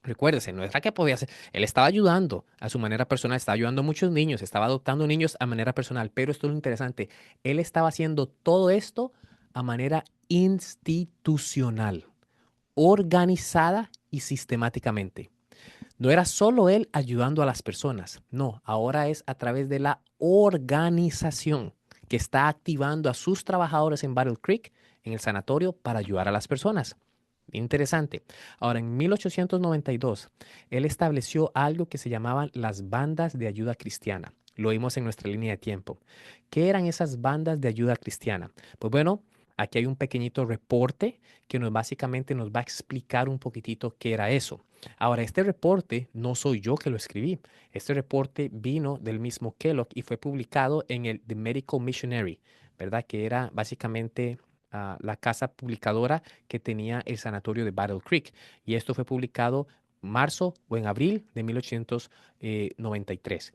Recuérdese, no es la que podía hacer. Él estaba ayudando a su manera personal, estaba ayudando a muchos niños, estaba adoptando niños a manera personal, pero esto es lo interesante. Él estaba haciendo todo esto a manera institucional, organizada y sistemáticamente. No era solo él ayudando a las personas, no, ahora es a través de la organización que está activando a sus trabajadores en Battle Creek, en el sanatorio, para ayudar a las personas. Interesante. Ahora, en 1892, él estableció algo que se llamaban las bandas de ayuda cristiana. Lo vimos en nuestra línea de tiempo. ¿Qué eran esas bandas de ayuda cristiana? Pues bueno, aquí hay un pequeñito reporte que básicamente nos va a explicar un poquitito qué era eso. Ahora, este reporte no soy yo que lo escribí. Este reporte vino del mismo Kellogg y fue publicado en el The Medical Missionary, ¿verdad? Que era básicamente la casa publicadora que tenía el sanatorio de Battle Creek. Y esto fue publicado marzo o en abril de 1893.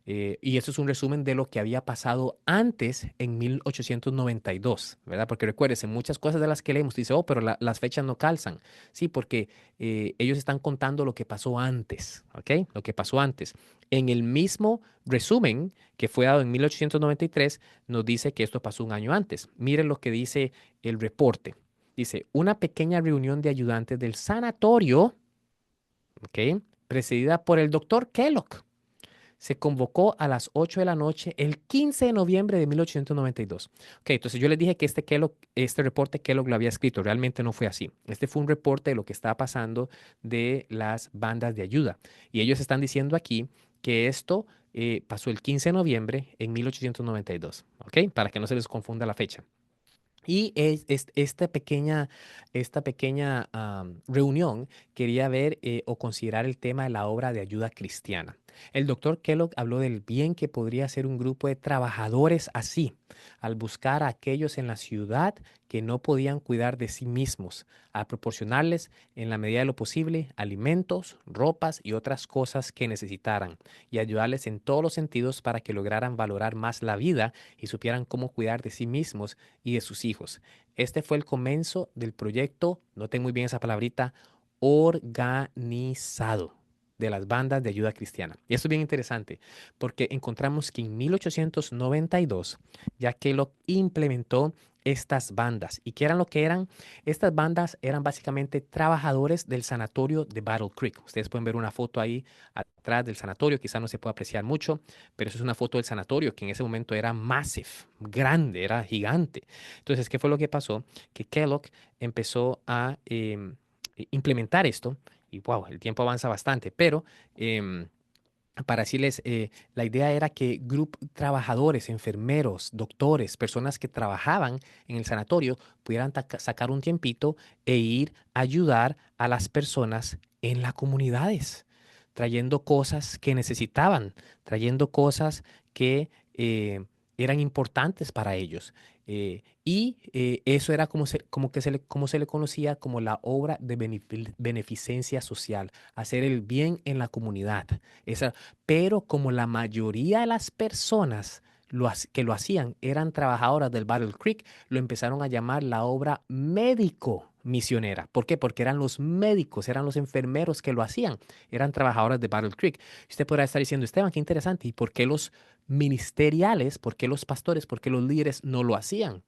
Y eso es un resumen de lo que había pasado antes en 1892, ¿verdad? Porque recuérdense, muchas cosas de las que leemos, dice, oh, pero las fechas no calzan. Sí, porque ellos están contando lo que pasó antes, ¿ok? Lo que pasó antes. En el mismo resumen que fue dado en 1893, nos dice que esto pasó un año antes. Miren lo que dice el reporte. Dice, una pequeña reunión de ayudantes del sanatorio, ¿ok? Presidida por el doctor Kellogg, se convocó a las 8 de la noche el 15 de noviembre de 1892. Ok, entonces yo les dije que este reporte Kellogg lo había escrito. Realmente no fue así. Este fue un reporte de lo que estaba pasando de las bandas de ayuda. Y ellos están diciendo aquí que esto pasó el 15 de noviembre en 1892. Ok, para que no se les confunda la fecha. Y esta pequeña reunión quería ver o considerar el tema de la obra de ayuda cristiana. El doctor Kellogg habló del bien que podría hacer un grupo de trabajadores así, al buscar a aquellos en la ciudad que no podían cuidar de sí mismos, a proporcionarles, en la medida de lo posible, alimentos, ropas y otras cosas que necesitaran, y ayudarles en todos los sentidos para que lograran valorar más la vida y supieran cómo cuidar de sí mismos y de sus hijos. Este fue el comienzo del proyecto, noten muy bien esa palabrita, organizado de las bandas de ayuda cristiana. Y esto es bien interesante porque encontramos que en 1892 ya Kellogg implementó estas bandas. ¿Y qué eran lo que eran? Estas bandas eran básicamente trabajadores del sanatorio de Battle Creek. Ustedes pueden ver una foto ahí atrás del sanatorio, quizá no se puede apreciar mucho, pero eso es una foto del sanatorio que en ese momento era massive, grande, era gigante. Entonces, ¿qué fue lo que pasó? Que Kellogg empezó a implementar esto y wow, el tiempo avanza bastante, pero em, para decirles, la idea era que trabajadores, enfermeros, doctores, personas que trabajaban en el sanatorio pudieran sacar un tiempito e ir a ayudar a las personas en las comunidades, trayendo cosas que necesitaban, trayendo cosas que eran importantes para ellos. Eso era como se le conocía como la obra de beneficencia social, hacer el bien en la comunidad. Esa, pero como la mayoría de las personas que lo hacían eran trabajadoras del Battle Creek, lo empezaron a llamar la obra médico misionera. ¿Por qué? Porque eran los médicos, eran los enfermeros que lo hacían, eran trabajadoras de Battle Creek. Usted podrá estar diciendo, Esteban, qué interesante, ¿y por qué los ministeriales, por qué los pastores, por qué los líderes no lo hacían?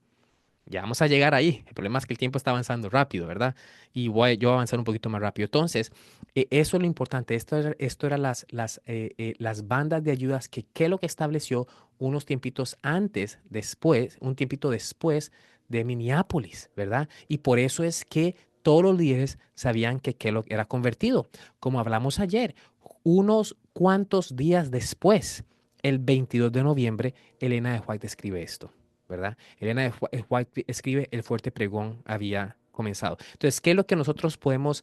Ya vamos a llegar ahí. El problema es que el tiempo está avanzando rápido, ¿verdad? Y yo voy a avanzar un poquito más rápido. Entonces, eso es lo importante. Esto eran las bandas de ayudas que Kellogg estableció unos tiempitos antes, después, un tiempito después de Minneapolis, ¿verdad? Y por eso es que todos los líderes sabían que Kellogg era convertido. Como hablamos ayer, unos cuantos días después, el 22 de noviembre, Elena de White escribe esto. ¿Verdad? Elena de White escribe, el fuerte pregón había comenzado. Entonces, ¿qué es lo que nosotros podemos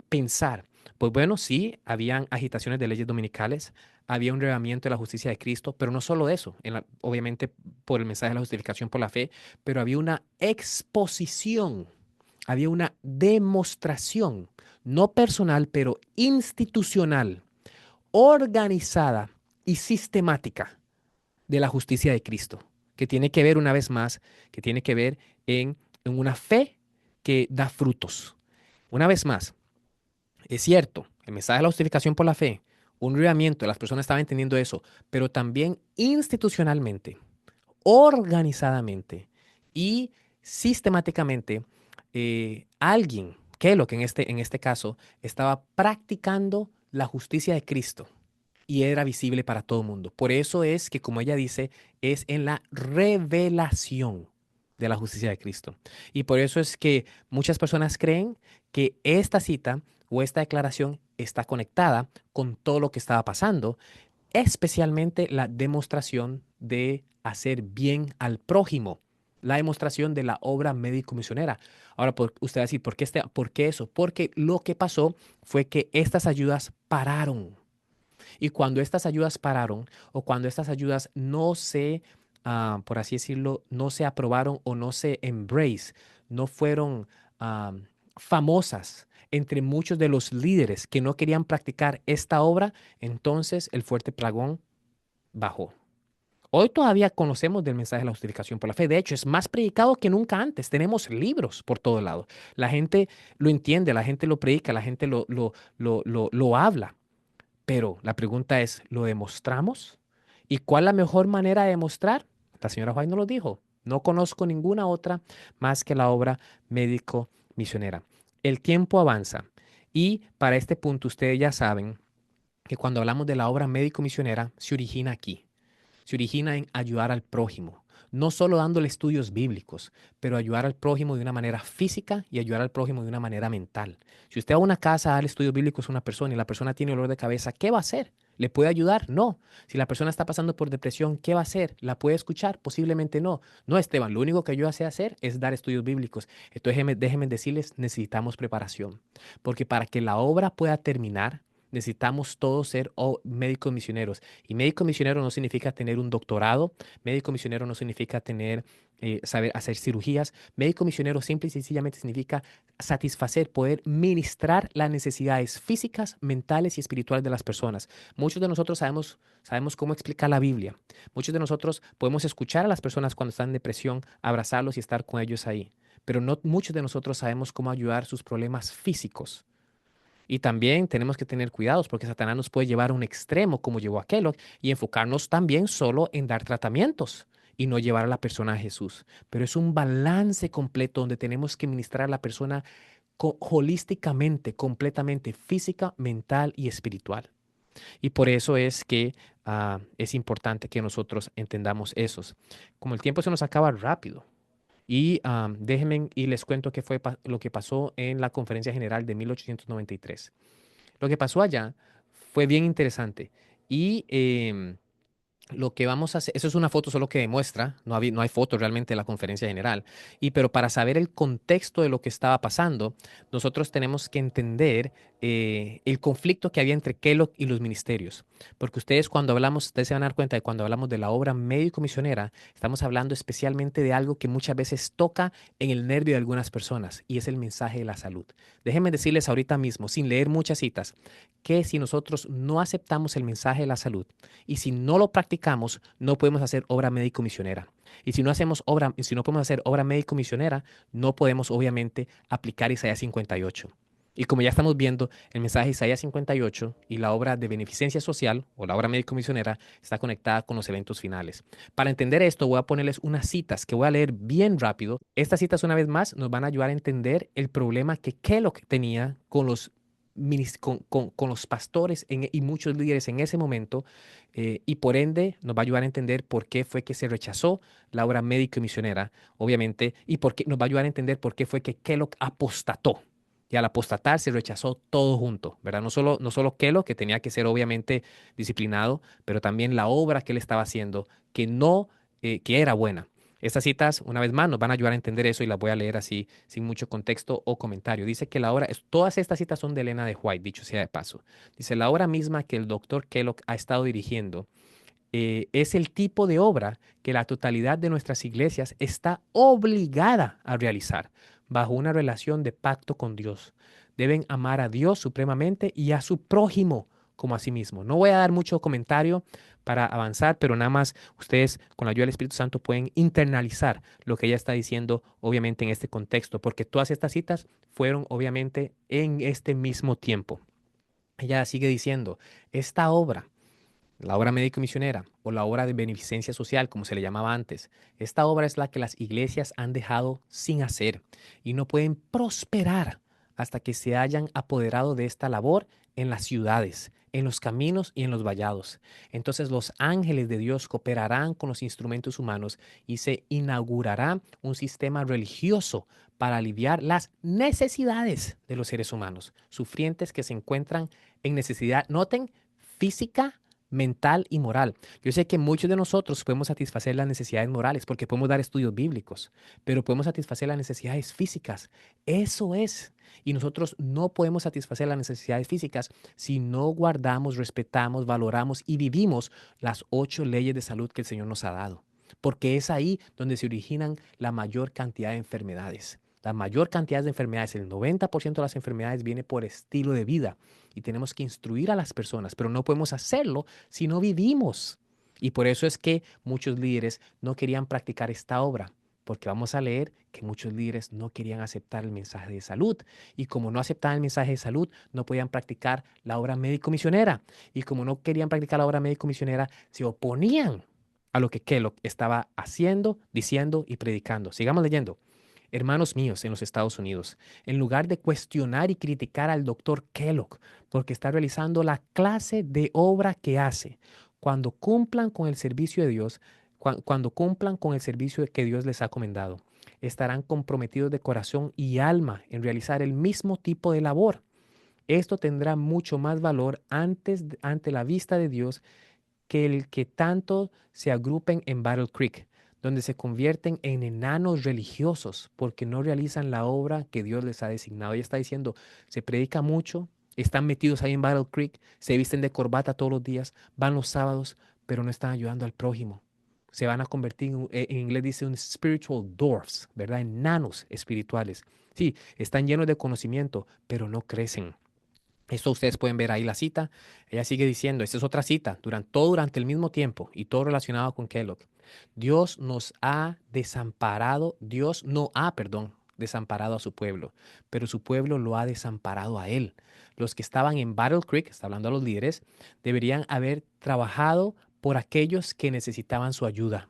pensar? Pues bueno, sí, habían agitaciones de leyes dominicales, había un relevamiento de la justicia de Cristo, pero no solo eso, obviamente por el mensaje de la justificación por la fe, pero había una exposición, había una demostración, no personal, pero institucional, organizada y sistemática de la justicia de Cristo, que tiene que ver una vez más, que tiene que ver en una fe que da frutos. Una vez más, es cierto, el mensaje de la justificación por la fe, un reavivamiento, las personas estaban entendiendo eso, pero también institucionalmente, organizadamente y sistemáticamente, alguien, que lo que en este caso estaba practicando la justicia de Cristo y era visible para todo el mundo. Por eso es que, como ella dice, es en la revelación de la justicia de Cristo. Y por eso es que muchas personas creen que esta cita o esta declaración está conectada con todo lo que estaba pasando, especialmente la demostración de hacer bien al prójimo, la demostración de la obra médico-misionera. Ahora, usted va a decir, ¿por qué eso? Porque lo que pasó fue que estas ayudas pararon. Y cuando estas ayudas pararon o cuando estas ayudas no se, por así decirlo, no se aprobaron o no se embrace, no fueron famosas entre muchos de los líderes que no querían practicar esta obra, entonces el fuerte pregón bajó. Hoy todavía conocemos del mensaje de la justificación por la fe. De hecho, es más predicado que nunca antes. Tenemos libros por todo lado. La gente lo entiende, la gente lo predica, la gente lo habla. Pero la pregunta es, ¿lo demostramos? ¿Y cuál es la mejor manera de demostrar? La señora White nos lo dijo. No conozco ninguna otra más que la obra médico-misionera. El tiempo avanza y para este punto ustedes ya saben que cuando hablamos de la obra médico-misionera se origina aquí. Se origina en ayudar al prójimo, no solo dándole estudios bíblicos, pero ayudar al prójimo de una manera física y ayudar al prójimo de una manera mental. Si usted va a una casa a dar estudios bíblicos a una persona y la persona tiene dolor de cabeza, ¿qué va a hacer? ¿Le puede ayudar? No. Si la persona está pasando por depresión, ¿qué va a hacer? ¿La puede escuchar? Posiblemente no. No, Esteban, lo único que yo sé hacer es dar estudios bíblicos. Entonces, déjenme decirles, necesitamos preparación. Porque para que la obra pueda terminar, necesitamos todos ser médicos misioneros. Y médico misionero no significa tener un doctorado, médico misionero no significa tener, saber hacer cirugías. Médico misionero simple y sencillamente significa satisfacer, poder ministrar las necesidades físicas, mentales y espirituales de las personas. Muchos de nosotros sabemos cómo explicar la Biblia. Muchos de nosotros podemos escuchar a las personas cuando están en depresión, abrazarlos y estar con ellos ahí. Pero no muchos de nosotros sabemos cómo ayudar sus problemas físicos. Y también tenemos que tener cuidados porque Satanás nos puede llevar a un extremo como llevó a Kellogg y enfocarnos también solo en dar tratamientos y no llevar a la persona a Jesús. Pero es un balance completo donde tenemos que ministrar a la persona holísticamente, completamente, física, mental y espiritual. Y por eso es que es importante que nosotros entendamos esos. Como el tiempo se nos acaba rápido. Y déjenme y les cuento qué fue lo que pasó en la Conferencia General de 1893. Lo que pasó allá fue bien interesante. Y lo que vamos a hacer, eso es una foto solo que demuestra, no hay foto realmente de la conferencia general, pero para saber el contexto de lo que estaba pasando, nosotros tenemos que entender el conflicto que había entre Kellogg y los ministerios. Porque ustedes se van a dar cuenta de cuando hablamos de la obra médico-misionera, estamos hablando especialmente de algo que muchas veces toca en el nervio de algunas personas, y es el mensaje de la salud. Déjenme decirles ahorita mismo, sin leer muchas citas, que si nosotros no aceptamos el mensaje de la salud, y si no lo practicamos, no podemos hacer obra médico-misionera. Y si no podemos hacer obra médico-misionera, no podemos obviamente aplicar Isaías 58. Y como ya estamos viendo, el mensaje de Isaías 58 y la obra de beneficencia social o la obra médico-misionera está conectada con los eventos finales. Para entender esto, voy a ponerles unas citas que voy a leer bien rápido. Estas citas, una vez más, nos van a ayudar a entender el problema que Kellogg tenía con con los pastores y muchos líderes en ese momento, y por ende nos va a ayudar a entender por qué fue que se rechazó la obra médico y misionera, obviamente, y nos va a ayudar a entender por qué fue que Kellogg apostató. Y al apostatar se rechazó todo junto, ¿verdad? No solo Kellogg, que tenía que ser obviamente disciplinado, pero también la obra que él estaba haciendo, que era buena. Estas citas, una vez más, nos van a ayudar a entender eso y las voy a leer así, sin mucho contexto o comentario. Dice que todas estas citas son de Elena de White, dicho sea de paso. Dice, la obra misma que el doctor Kellogg ha estado dirigiendo es el tipo de obra que la totalidad de nuestras iglesias está obligada a realizar bajo una relación de pacto con Dios. Deben amar a Dios supremamente y a su prójimo como a sí mismo. No voy a dar mucho comentario para avanzar, pero nada más ustedes con la ayuda del Espíritu Santo pueden internalizar lo que ella está diciendo, obviamente en este contexto, porque todas estas citas fueron obviamente en este mismo tiempo. Ella sigue diciendo, esta obra, la obra médico-misionera o la obra de beneficencia social, como se le llamaba antes, esta obra es la que las iglesias han dejado sin hacer y no pueden prosperar hasta que se hayan apoderado de esta labor en las ciudades, en los caminos y en los vallados. Entonces los ángeles de Dios cooperarán con los instrumentos humanos y se inaugurará un sistema religioso para aliviar las necesidades de los seres humanos, sufrientes que se encuentran en necesidad, noten, física, mental y moral. Yo sé que muchos de nosotros podemos satisfacer las necesidades morales porque podemos dar estudios bíblicos, pero podemos satisfacer las necesidades físicas. Eso es. Y nosotros no podemos satisfacer las necesidades físicas si no guardamos, respetamos, valoramos y vivimos las 8 leyes de salud que el Señor nos ha dado. Porque es ahí donde se originan la mayor cantidad de enfermedades. La mayor cantidad de enfermedades, el 90% de las enfermedades viene por estilo de vida y tenemos que instruir a las personas, pero no podemos hacerlo si no vivimos. Y por eso es que muchos líderes no querían practicar esta obra, porque vamos a leer que muchos líderes no querían aceptar el mensaje de salud. Y como no aceptaban el mensaje de salud, no podían practicar la obra médico-misionera. Y como no querían practicar la obra médico-misionera, se oponían a lo que Kellogg estaba haciendo, diciendo y predicando. Sigamos leyendo. Hermanos míos en los Estados Unidos, en lugar de cuestionar y criticar al doctor Kellogg porque está realizando la clase de obra que hace, cuando cumplan con el servicio de Dios, cuando cumplan con el servicio que Dios les ha comendado, estarán comprometidos de corazón y alma en realizar el mismo tipo de labor. Esto tendrá mucho más valor ante la vista de Dios que el que tanto se agrupen en Battle Creek, donde se convierten en enanos religiosos porque no realizan la obra que Dios les ha designado. Ella está diciendo, se predica mucho, están metidos ahí en Battle Creek, se visten de corbata todos los días, van los sábados, pero no están ayudando al prójimo. Se van a convertir, en inglés dice, un spiritual dwarfs, ¿verdad? Enanos espirituales. Sí, están llenos de conocimiento, pero no crecen. Esto ustedes pueden ver ahí la cita. Ella sigue diciendo, esta es otra cita, durante el mismo tiempo y todo relacionado con Kellogg. Dios nos ha desamparado, Dios no ha, perdón, desamparado a su pueblo, pero su pueblo lo ha desamparado a él. Los que estaban en Battle Creek, está hablando a los líderes, deberían haber trabajado por aquellos que necesitaban su ayuda.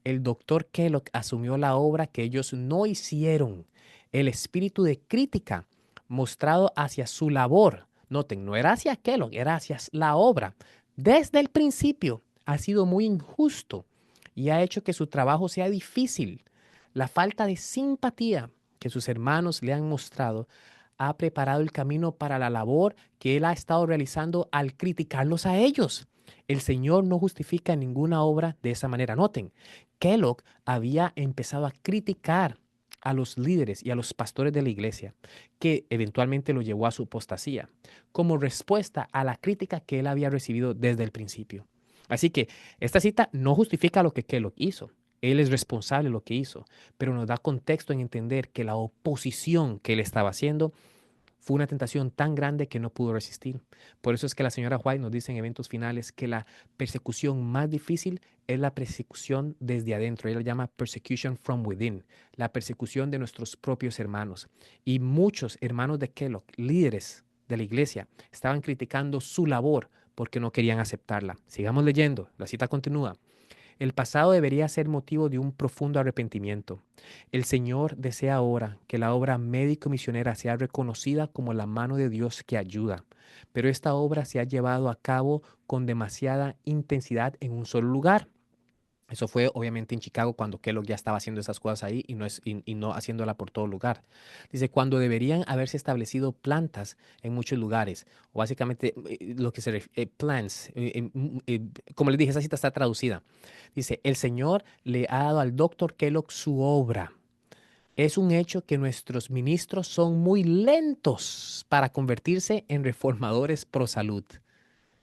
El doctor Kellogg asumió la obra que ellos no hicieron. El espíritu de crítica mostrado hacia su labor. Noten, no era hacia Kellogg, era hacia la obra. Desde el principio ha sido muy injusto y ha hecho que su trabajo sea difícil. La falta de simpatía que sus hermanos le han mostrado ha preparado el camino para la labor que él ha estado realizando al criticarlos a ellos. El Señor no justifica ninguna obra de esa manera. Noten, Kellogg había empezado a criticar a los líderes y a los pastores de la iglesia, que eventualmente lo llevó a su apostasía, como respuesta a la crítica que él había recibido desde el principio. Así que esta cita no justifica lo que Kellogg hizo. Él es responsable de lo que hizo, pero nos da contexto en entender que la oposición que él estaba haciendo fue una tentación tan grande que no pudo resistir. Por eso es que la señora White nos dice en eventos finales que la persecución más difícil es la persecución desde adentro. Ella la llama persecution from within, la persecución de nuestros propios hermanos. Y muchos hermanos de Kellogg, líderes de la iglesia, estaban criticando su labor porque no querían aceptarla. Sigamos leyendo, la cita continúa. El pasado debería ser motivo de un profundo arrepentimiento. El Señor desea ahora que la obra médico-misionera sea reconocida como la mano de Dios que ayuda, pero esta obra se ha llevado a cabo con demasiada intensidad en un solo lugar. Eso fue obviamente en Chicago cuando Kellogg ya estaba haciendo esas cosas ahí y no haciéndola por todo lugar. Dice, cuando deberían haberse establecido plantas en muchos lugares, o básicamente lo que se refiere, plants, como les dije, esa cita está traducida. Dice, el Señor le ha dado al doctor Kellogg su obra. Es un hecho que nuestros ministros son muy lentos para convertirse en reformadores pro salud,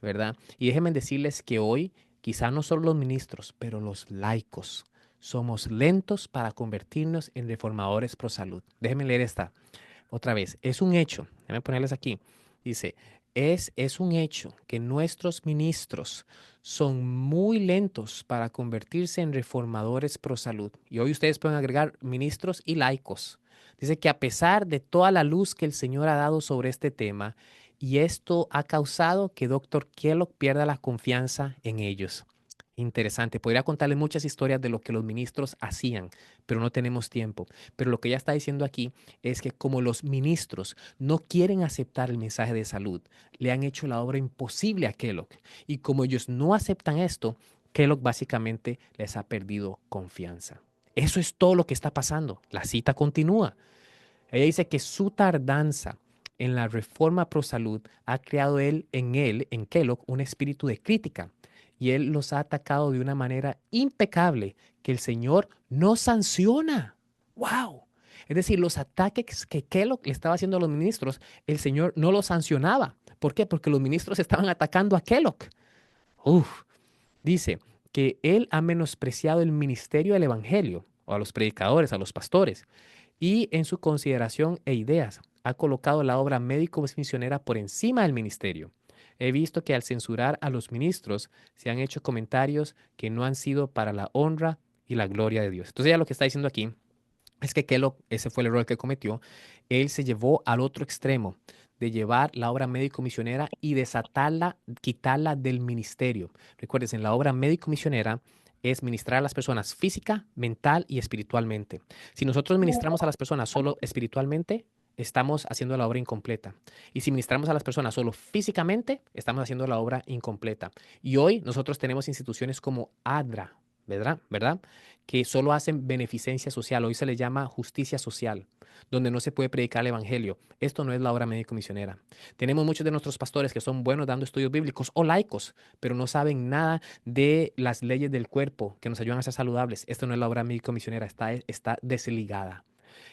¿verdad? Y déjenme decirles que hoy, quizá no solo los ministros, pero los laicos, somos lentos para convertirnos en reformadores pro salud. Déjenme leer esta otra vez. Es un hecho, déjenme ponerles aquí. Dice, es un hecho que nuestros ministros son muy lentos para convertirse en reformadores pro salud. Y hoy ustedes pueden agregar ministros y laicos. Dice que a pesar de toda la luz que el Señor ha dado sobre este tema, y esto ha causado que Dr. Kellogg pierda la confianza en ellos. Interesante. Podría contarle muchas historias de lo que los ministros hacían, pero no tenemos tiempo. Pero lo que ella está diciendo aquí es que como los ministros no quieren aceptar el mensaje de salud, le han hecho la obra imposible a Kellogg. Y como ellos no aceptan esto, Kellogg básicamente les ha perdido confianza. Eso es todo lo que está pasando. La cita continúa. Ella dice que su tardanza en la reforma pro salud ha creado en Kellogg, un espíritu de crítica y él los ha atacado de una manera impecable que el Señor no sanciona. ¡Wow! Es decir, los ataques que Kellogg le estaba haciendo a los ministros, el Señor no los sancionaba. ¿Por qué? Porque los ministros estaban atacando a Kellogg. Uf, dice que él ha menospreciado el ministerio del Evangelio, o a los predicadores, a los pastores, y en su consideración e ideas ha colocado la obra médico-misionera por encima del ministerio. He visto que al censurar a los ministros se han hecho comentarios que no han sido para la honra y la gloria de Dios. Entonces ya lo que está diciendo aquí es que Kellogg, ese fue el error que cometió, él se llevó al otro extremo de llevar la obra médico-misionera y desatarla, quitarla del ministerio. Recuerden, en la obra médico-misionera es ministrar a las personas física, mental y espiritualmente. Si nosotros ministramos a las personas solo espiritualmente, estamos haciendo la obra incompleta. Y si ministramos a las personas solo físicamente, estamos haciendo la obra incompleta. Y hoy nosotros tenemos instituciones como ADRA, ¿verdad? ¿Verdad? Que solo hacen beneficencia social. Hoy se le llama justicia social, donde no se puede predicar el evangelio. Esto no es la obra médico-misionera. Tenemos muchos de nuestros pastores que son buenos dando estudios bíblicos o laicos, pero no saben nada de las leyes del cuerpo que nos ayudan a ser saludables. Esto no es la obra médico-misionera, está desligada.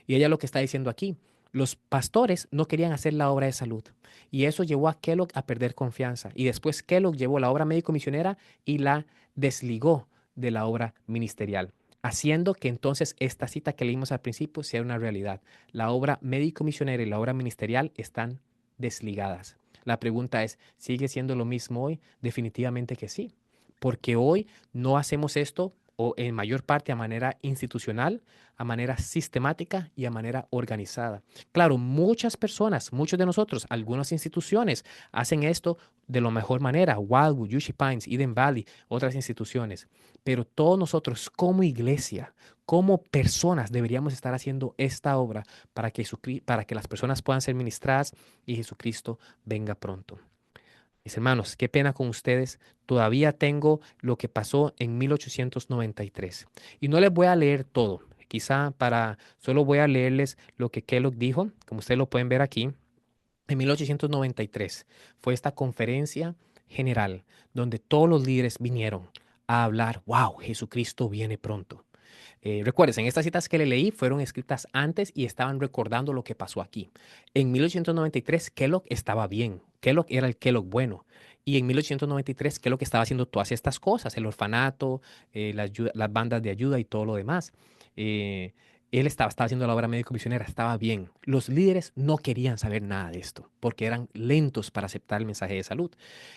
Y ella lo que está diciendo aquí Los pastores no querían hacer la obra de salud y eso llevó a Kellogg a perder confianza. Y después Kellogg llevó la obra médico-misionera y la desligó de la obra ministerial, haciendo que entonces esta cita que leímos al principio sea una realidad. La obra médico-misionera y la obra ministerial están desligadas. La pregunta es, ¿sigue siendo lo mismo hoy? Definitivamente que sí, porque hoy no hacemos esto o en mayor parte a manera institucional, a manera sistemática y a manera organizada. Claro, muchas personas, muchos de nosotros, algunas instituciones hacen esto de la mejor manera, Wildwood, UC Pines, Eden Valley, otras instituciones, pero todos nosotros como iglesia, como personas deberíamos estar haciendo esta obra para que las personas puedan ser ministradas y Jesucristo venga pronto. Mis hermanos, qué pena con ustedes. Todavía tengo lo que pasó en 1893. Y no les voy a leer todo. Solo voy a leerles lo que Kellogg dijo, como ustedes lo pueden ver aquí. En 1893 fue esta conferencia general donde todos los líderes vinieron a hablar, wow, Jesucristo viene pronto. Recuerden, estas citas que le leí fueron escritas antes y estaban recordando lo que pasó aquí. En 1893, Kellogg estaba bien. Kellogg era el Kellogg bueno. Y en 1893, Kellogg estaba haciendo todas estas cosas, el orfanato, las bandas de ayuda y todo lo demás. Eh, Él estaba haciendo la obra médico-misionera, estaba bien. Los líderes no querían saber nada de esto porque eran lentos para aceptar el mensaje de salud.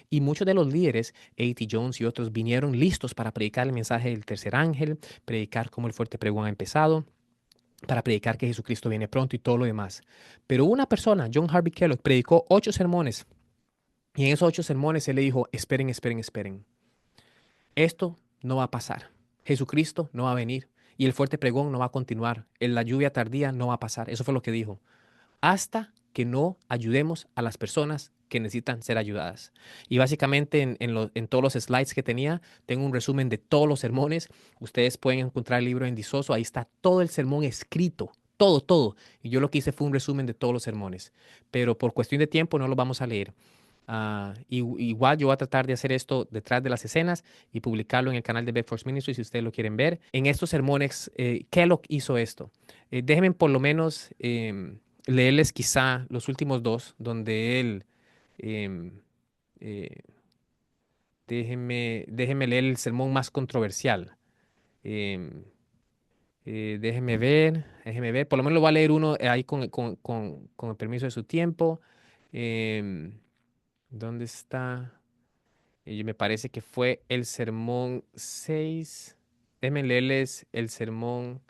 Y muchos de los líderes, A.T. Jones y otros, vinieron listos para predicar el mensaje del tercer ángel, predicar cómo el fuerte pregón ha empezado, para predicar que Jesucristo viene pronto y todo lo demás. Pero una persona, John Harvey Kellogg, predicó 8 sermones y en esos 8 sermones él le dijo, esperen, esperen, esperen. Esto no va a pasar. Jesucristo no va a venir y el fuerte pregón no va a continuar. La lluvia tardía no va a pasar. Eso fue lo que dijo. Hasta que no ayudemos a las personas que necesitan ser ayudadas. Y básicamente en todos los slides que tenía, tengo un resumen de todos los sermones. Ustedes pueden encontrar el libro en Disoso, ahí está todo el sermón escrito, todo, todo. Y yo lo que hice fue un resumen de todos los sermones. Pero por cuestión de tiempo no lo vamos a leer. Igual yo voy a tratar de hacer esto detrás de las escenas y publicarlo en el canal de Bedford Ministry si ustedes lo quieren ver. En estos sermones, Kellogg hizo esto. Déjenme por lo menos leerles quizá los últimos dos, donde él, em, eh, déjenme leer el sermón más controversial. Em, déjenme ver, por lo menos lo voy a leer uno ahí con el permiso de su tiempo. Em, ¿Dónde está? Me parece que fue el sermón 6. Déjenme leerles el sermón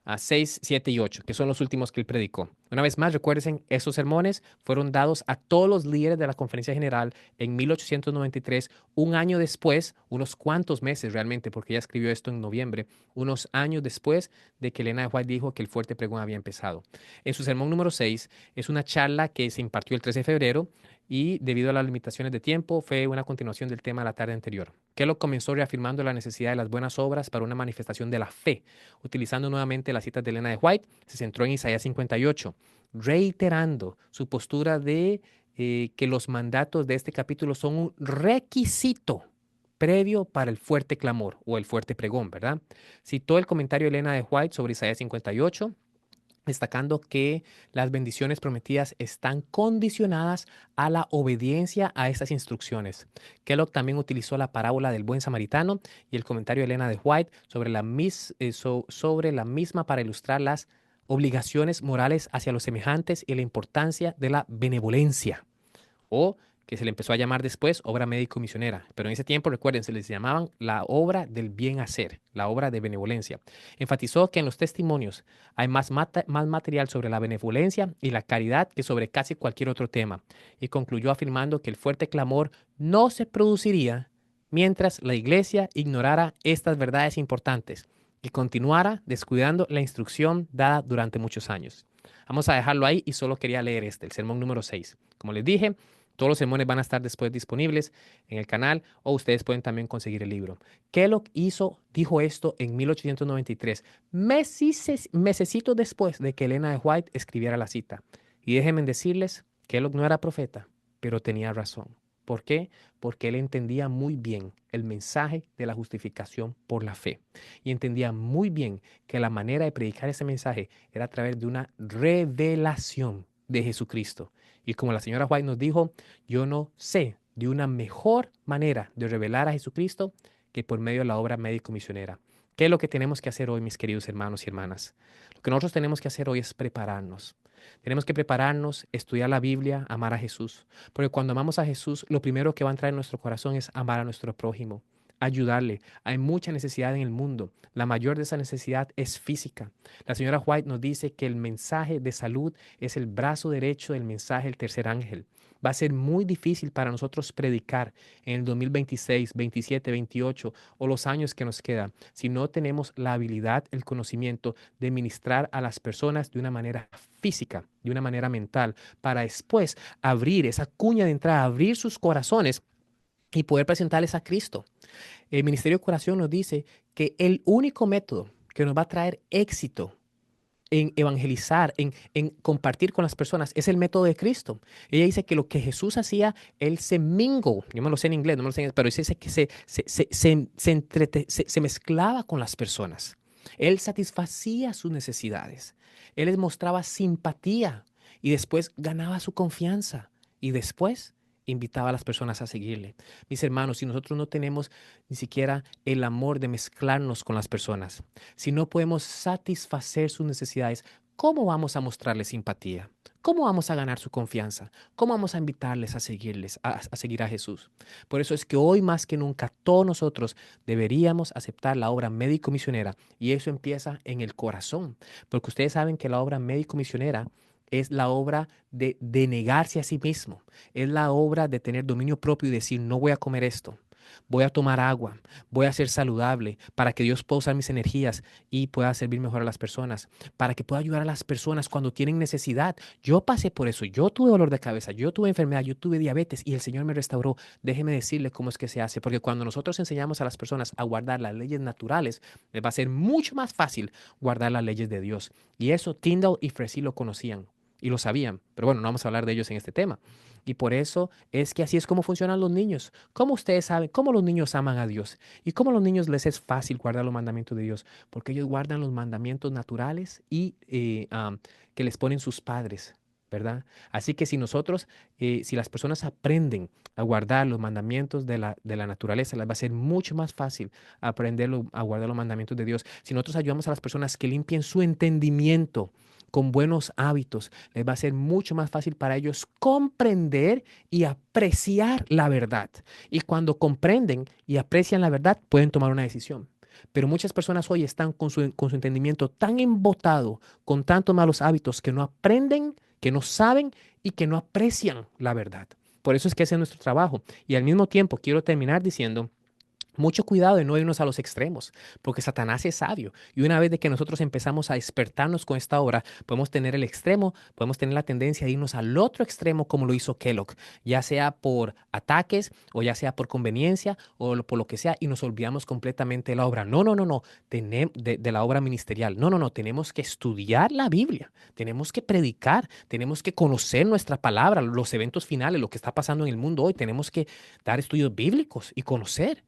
a 6, 7 y 8, que son los últimos que él predicó. Una vez más, recuerden, esos sermones fueron dados a todos los líderes de la Conferencia General en 1893, un año después, unos cuantos meses realmente, porque ella escribió esto en noviembre, unos años después de que Elena de White dijo que el fuerte pregón había empezado. En su sermón número 6 es una charla que se impartió el 13 de febrero y debido a las limitaciones de tiempo fue una continuación del tema de la tarde anterior. Kellogg comenzó reafirmando la necesidad de las buenas obras para una manifestación de la fe. Utilizando nuevamente las citas de Elena de White, se centró en Isaías 58, reiterando su postura de que los mandatos de este capítulo son un requisito previo para el fuerte clamor o el fuerte pregón, ¿verdad? Citó el comentario de Elena de White sobre Isaías 58, destacando que las bendiciones prometidas están condicionadas a la obediencia a estas instrucciones. Kellogg también utilizó la parábola del buen samaritano y el comentario de Elena de White sobre sobre la misma para ilustrar las obligaciones morales hacia los semejantes y la importancia de la benevolencia, o que se le empezó a llamar después obra médico-misionera. Pero en ese tiempo, recuerden, se les llamaban la obra del bien hacer, la obra de benevolencia. Enfatizó que en los testimonios hay más material sobre la benevolencia y la caridad que sobre casi cualquier otro tema. Y concluyó afirmando que el fuerte clamor no se produciría mientras la iglesia ignorara estas verdades importantes y continuara descuidando la instrucción dada durante muchos años. Vamos a dejarlo ahí y solo quería leer el sermón número 6. Como les dije, todos los sermones van a estar después disponibles en el canal o ustedes pueden también conseguir el libro. Kellogg dijo esto en 1893, mesecitos después de que Elena de White escribiera la cita. Y déjenme decirles, Kellogg no era profeta, pero tenía razón. ¿Por qué? Porque él entendía muy bien el mensaje de la justificación por la fe. Y entendía muy bien que la manera de predicar ese mensaje era a través de una revelación de Jesucristo. Y como la señora White nos dijo, yo no sé de una mejor manera de revelar a Jesucristo que por medio de la obra médico-misionera. ¿Qué es lo que tenemos que hacer hoy, mis queridos hermanos y hermanas? Lo que nosotros tenemos que hacer hoy es prepararnos. Tenemos que prepararnos, estudiar la Biblia, amar a Jesús. Porque cuando amamos a Jesús, lo primero que va a entrar en nuestro corazón es amar a nuestro prójimo, ayudarle. Hay mucha necesidad en el mundo. La mayor de esa necesidad es física. La señora White nos dice que el mensaje de salud es el brazo derecho del mensaje del tercer ángel. Va a ser muy difícil para nosotros predicar en el 2026, 27, 28 o los años que nos quedan si no tenemos la habilidad, el conocimiento de ministrar a las personas de una manera física, de una manera mental, para después abrir esa cuña de entrada, abrir sus corazones y poder presentarles a Cristo. El Ministerio de Curación nos dice que el único método que nos va a traer éxito en evangelizar, en compartir con las personas, es el método de Cristo. Ella dice que lo que Jesús hacía, él se mingled, yo me lo sé en inglés, no me lo sé en inglés, pero dice que se mezclaba con las personas. Él satisfacía sus necesidades. Él les mostraba simpatía y después ganaba su confianza y después invitaba a las personas a seguirle. Mis hermanos, si nosotros no tenemos ni siquiera el amor de mezclarnos con las personas, si no podemos satisfacer sus necesidades, ¿cómo vamos a mostrarles simpatía? ¿Cómo vamos a ganar su confianza? ¿Cómo vamos a invitarles a seguirles, a seguir a Jesús? Por eso es que hoy más que nunca todos nosotros deberíamos aceptar la obra médico-misionera y eso empieza en el corazón, porque ustedes saben que la obra médico-misionera es la obra de negarse a sí mismo, es la obra de tener dominio propio y decir, no voy a comer esto, voy a tomar agua, voy a ser saludable para que Dios pueda usar mis energías y pueda servir mejor a las personas, para que pueda ayudar a las personas cuando tienen necesidad. Yo pasé por eso, yo tuve dolor de cabeza, yo tuve enfermedad, yo tuve diabetes y el Señor me restauró. Déjeme decirle cómo es que se hace, porque cuando nosotros enseñamos a las personas a guardar las leyes naturales, les va a ser mucho más fácil guardar las leyes de Dios. Y eso Tyndall y Frécy lo conocían y lo sabían, pero bueno, no vamos a hablar de ellos en este tema. Y por eso es que así es como funcionan los niños. ¿Cómo ustedes saben cómo los niños aman a Dios? ¿Y cómo a los niños les es fácil guardar los mandamientos de Dios? Porque ellos guardan los mandamientos naturales y que les ponen sus padres, ¿verdad? Así que si nosotros, si las personas aprenden a guardar los mandamientos de la naturaleza, les va a ser mucho más fácil aprender a guardar los mandamientos de Dios. Si nosotros ayudamos a las personas que limpien su entendimiento, con buenos hábitos, les va a ser mucho más fácil para ellos comprender y apreciar la verdad. Y cuando comprenden y aprecian la verdad, pueden tomar una decisión. Pero muchas personas hoy están con su entendimiento tan embotado, con tantos malos hábitos, que no aprenden, que no saben y que no aprecian la verdad. Por eso es que ese es nuestro trabajo. Y al mismo tiempo quiero terminar diciendo mucho cuidado de no irnos a los extremos, porque Satanás es sabio. Y una vez de que nosotros empezamos a despertarnos con esta obra, podemos tener el extremo, podemos tener la tendencia de irnos al otro extremo como lo hizo Kellogg, ya sea por ataques o ya sea por conveniencia o por lo que sea, y nos olvidamos completamente de la obra. No, no, no, no, de la obra ministerial. No, no, no, tenemos que estudiar la Biblia, tenemos que predicar, tenemos que conocer nuestra palabra, los eventos finales, lo que está pasando en el mundo hoy, tenemos que dar estudios bíblicos y conocer,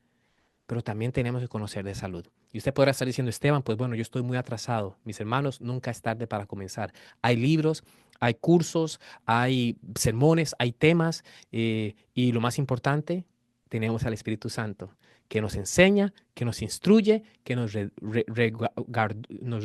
pero también tenemos que conocer de salud. Y usted podrá estar diciendo, Esteban, pues bueno, yo estoy muy atrasado. Mis hermanos, nunca es tarde para comenzar. Hay libros, hay cursos, hay sermones, hay temas, y lo más importante, tenemos al Espíritu Santo, que nos enseña, que nos instruye, que nos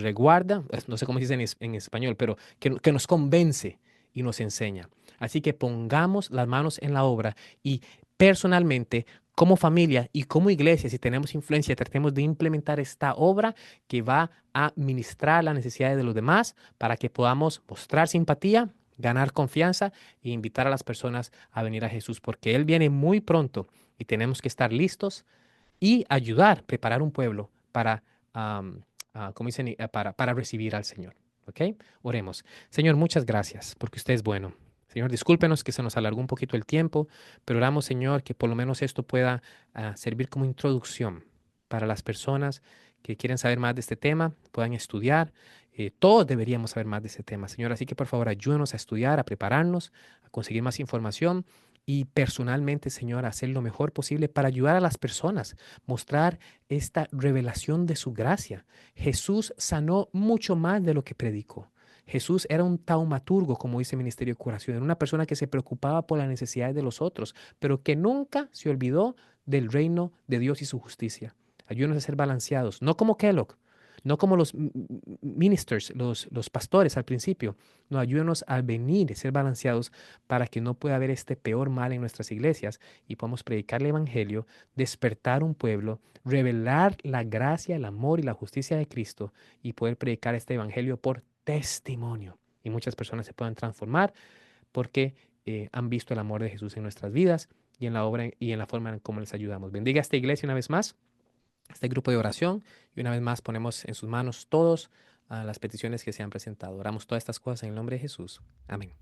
reguarda, no sé cómo se dice en español, pero que nos convence y nos enseña. Así que pongamos las manos en la obra y personalmente, como familia y como iglesia, si tenemos influencia, tratemos de implementar esta obra que va a ministrar las necesidades de los demás para que podamos mostrar simpatía, ganar confianza e invitar a las personas a venir a Jesús, porque Él viene muy pronto y tenemos que estar listos y ayudar, preparar un pueblo para, como dicen, para recibir al Señor. ¿Ok? Oremos. Señor, muchas gracias porque usted es bueno. Señor, discúlpenos que se nos alargó un poquito el tiempo, pero oramos, Señor, que por lo menos esto pueda servir como introducción para las personas que quieren saber más de este tema, puedan estudiar. Todos deberíamos saber más de este tema, Señor. Así que por favor ayúdenos a estudiar, a prepararnos, a conseguir más información y personalmente, Señor, hacer lo mejor posible para ayudar a las personas, mostrar esta revelación de su gracia. Jesús sanó mucho más de lo que predicó. Jesús era un taumaturgo, como dice el Ministerio de Curación, era una persona que se preocupaba por las necesidades de los otros, pero que nunca se olvidó del reino de Dios y su justicia. Ayúdanos a ser balanceados, no como Kellogg, no como los ministers, los pastores al principio. No, ayúdanos a venir y ser balanceados para que no pueda haber este peor mal en nuestras iglesias y podamos predicar el Evangelio, despertar un pueblo, revelar la gracia, el amor y la justicia de Cristo y poder predicar este Evangelio por testimonio. Y muchas personas se puedan transformar porque han visto el amor de Jesús en nuestras vidas y en la obra y en la forma en cómo les ayudamos. Bendiga a esta iglesia una vez más, este grupo de oración, y una vez más ponemos en sus manos todas las peticiones que se han presentado. Oramos todas estas cosas en el nombre de Jesús. Amén.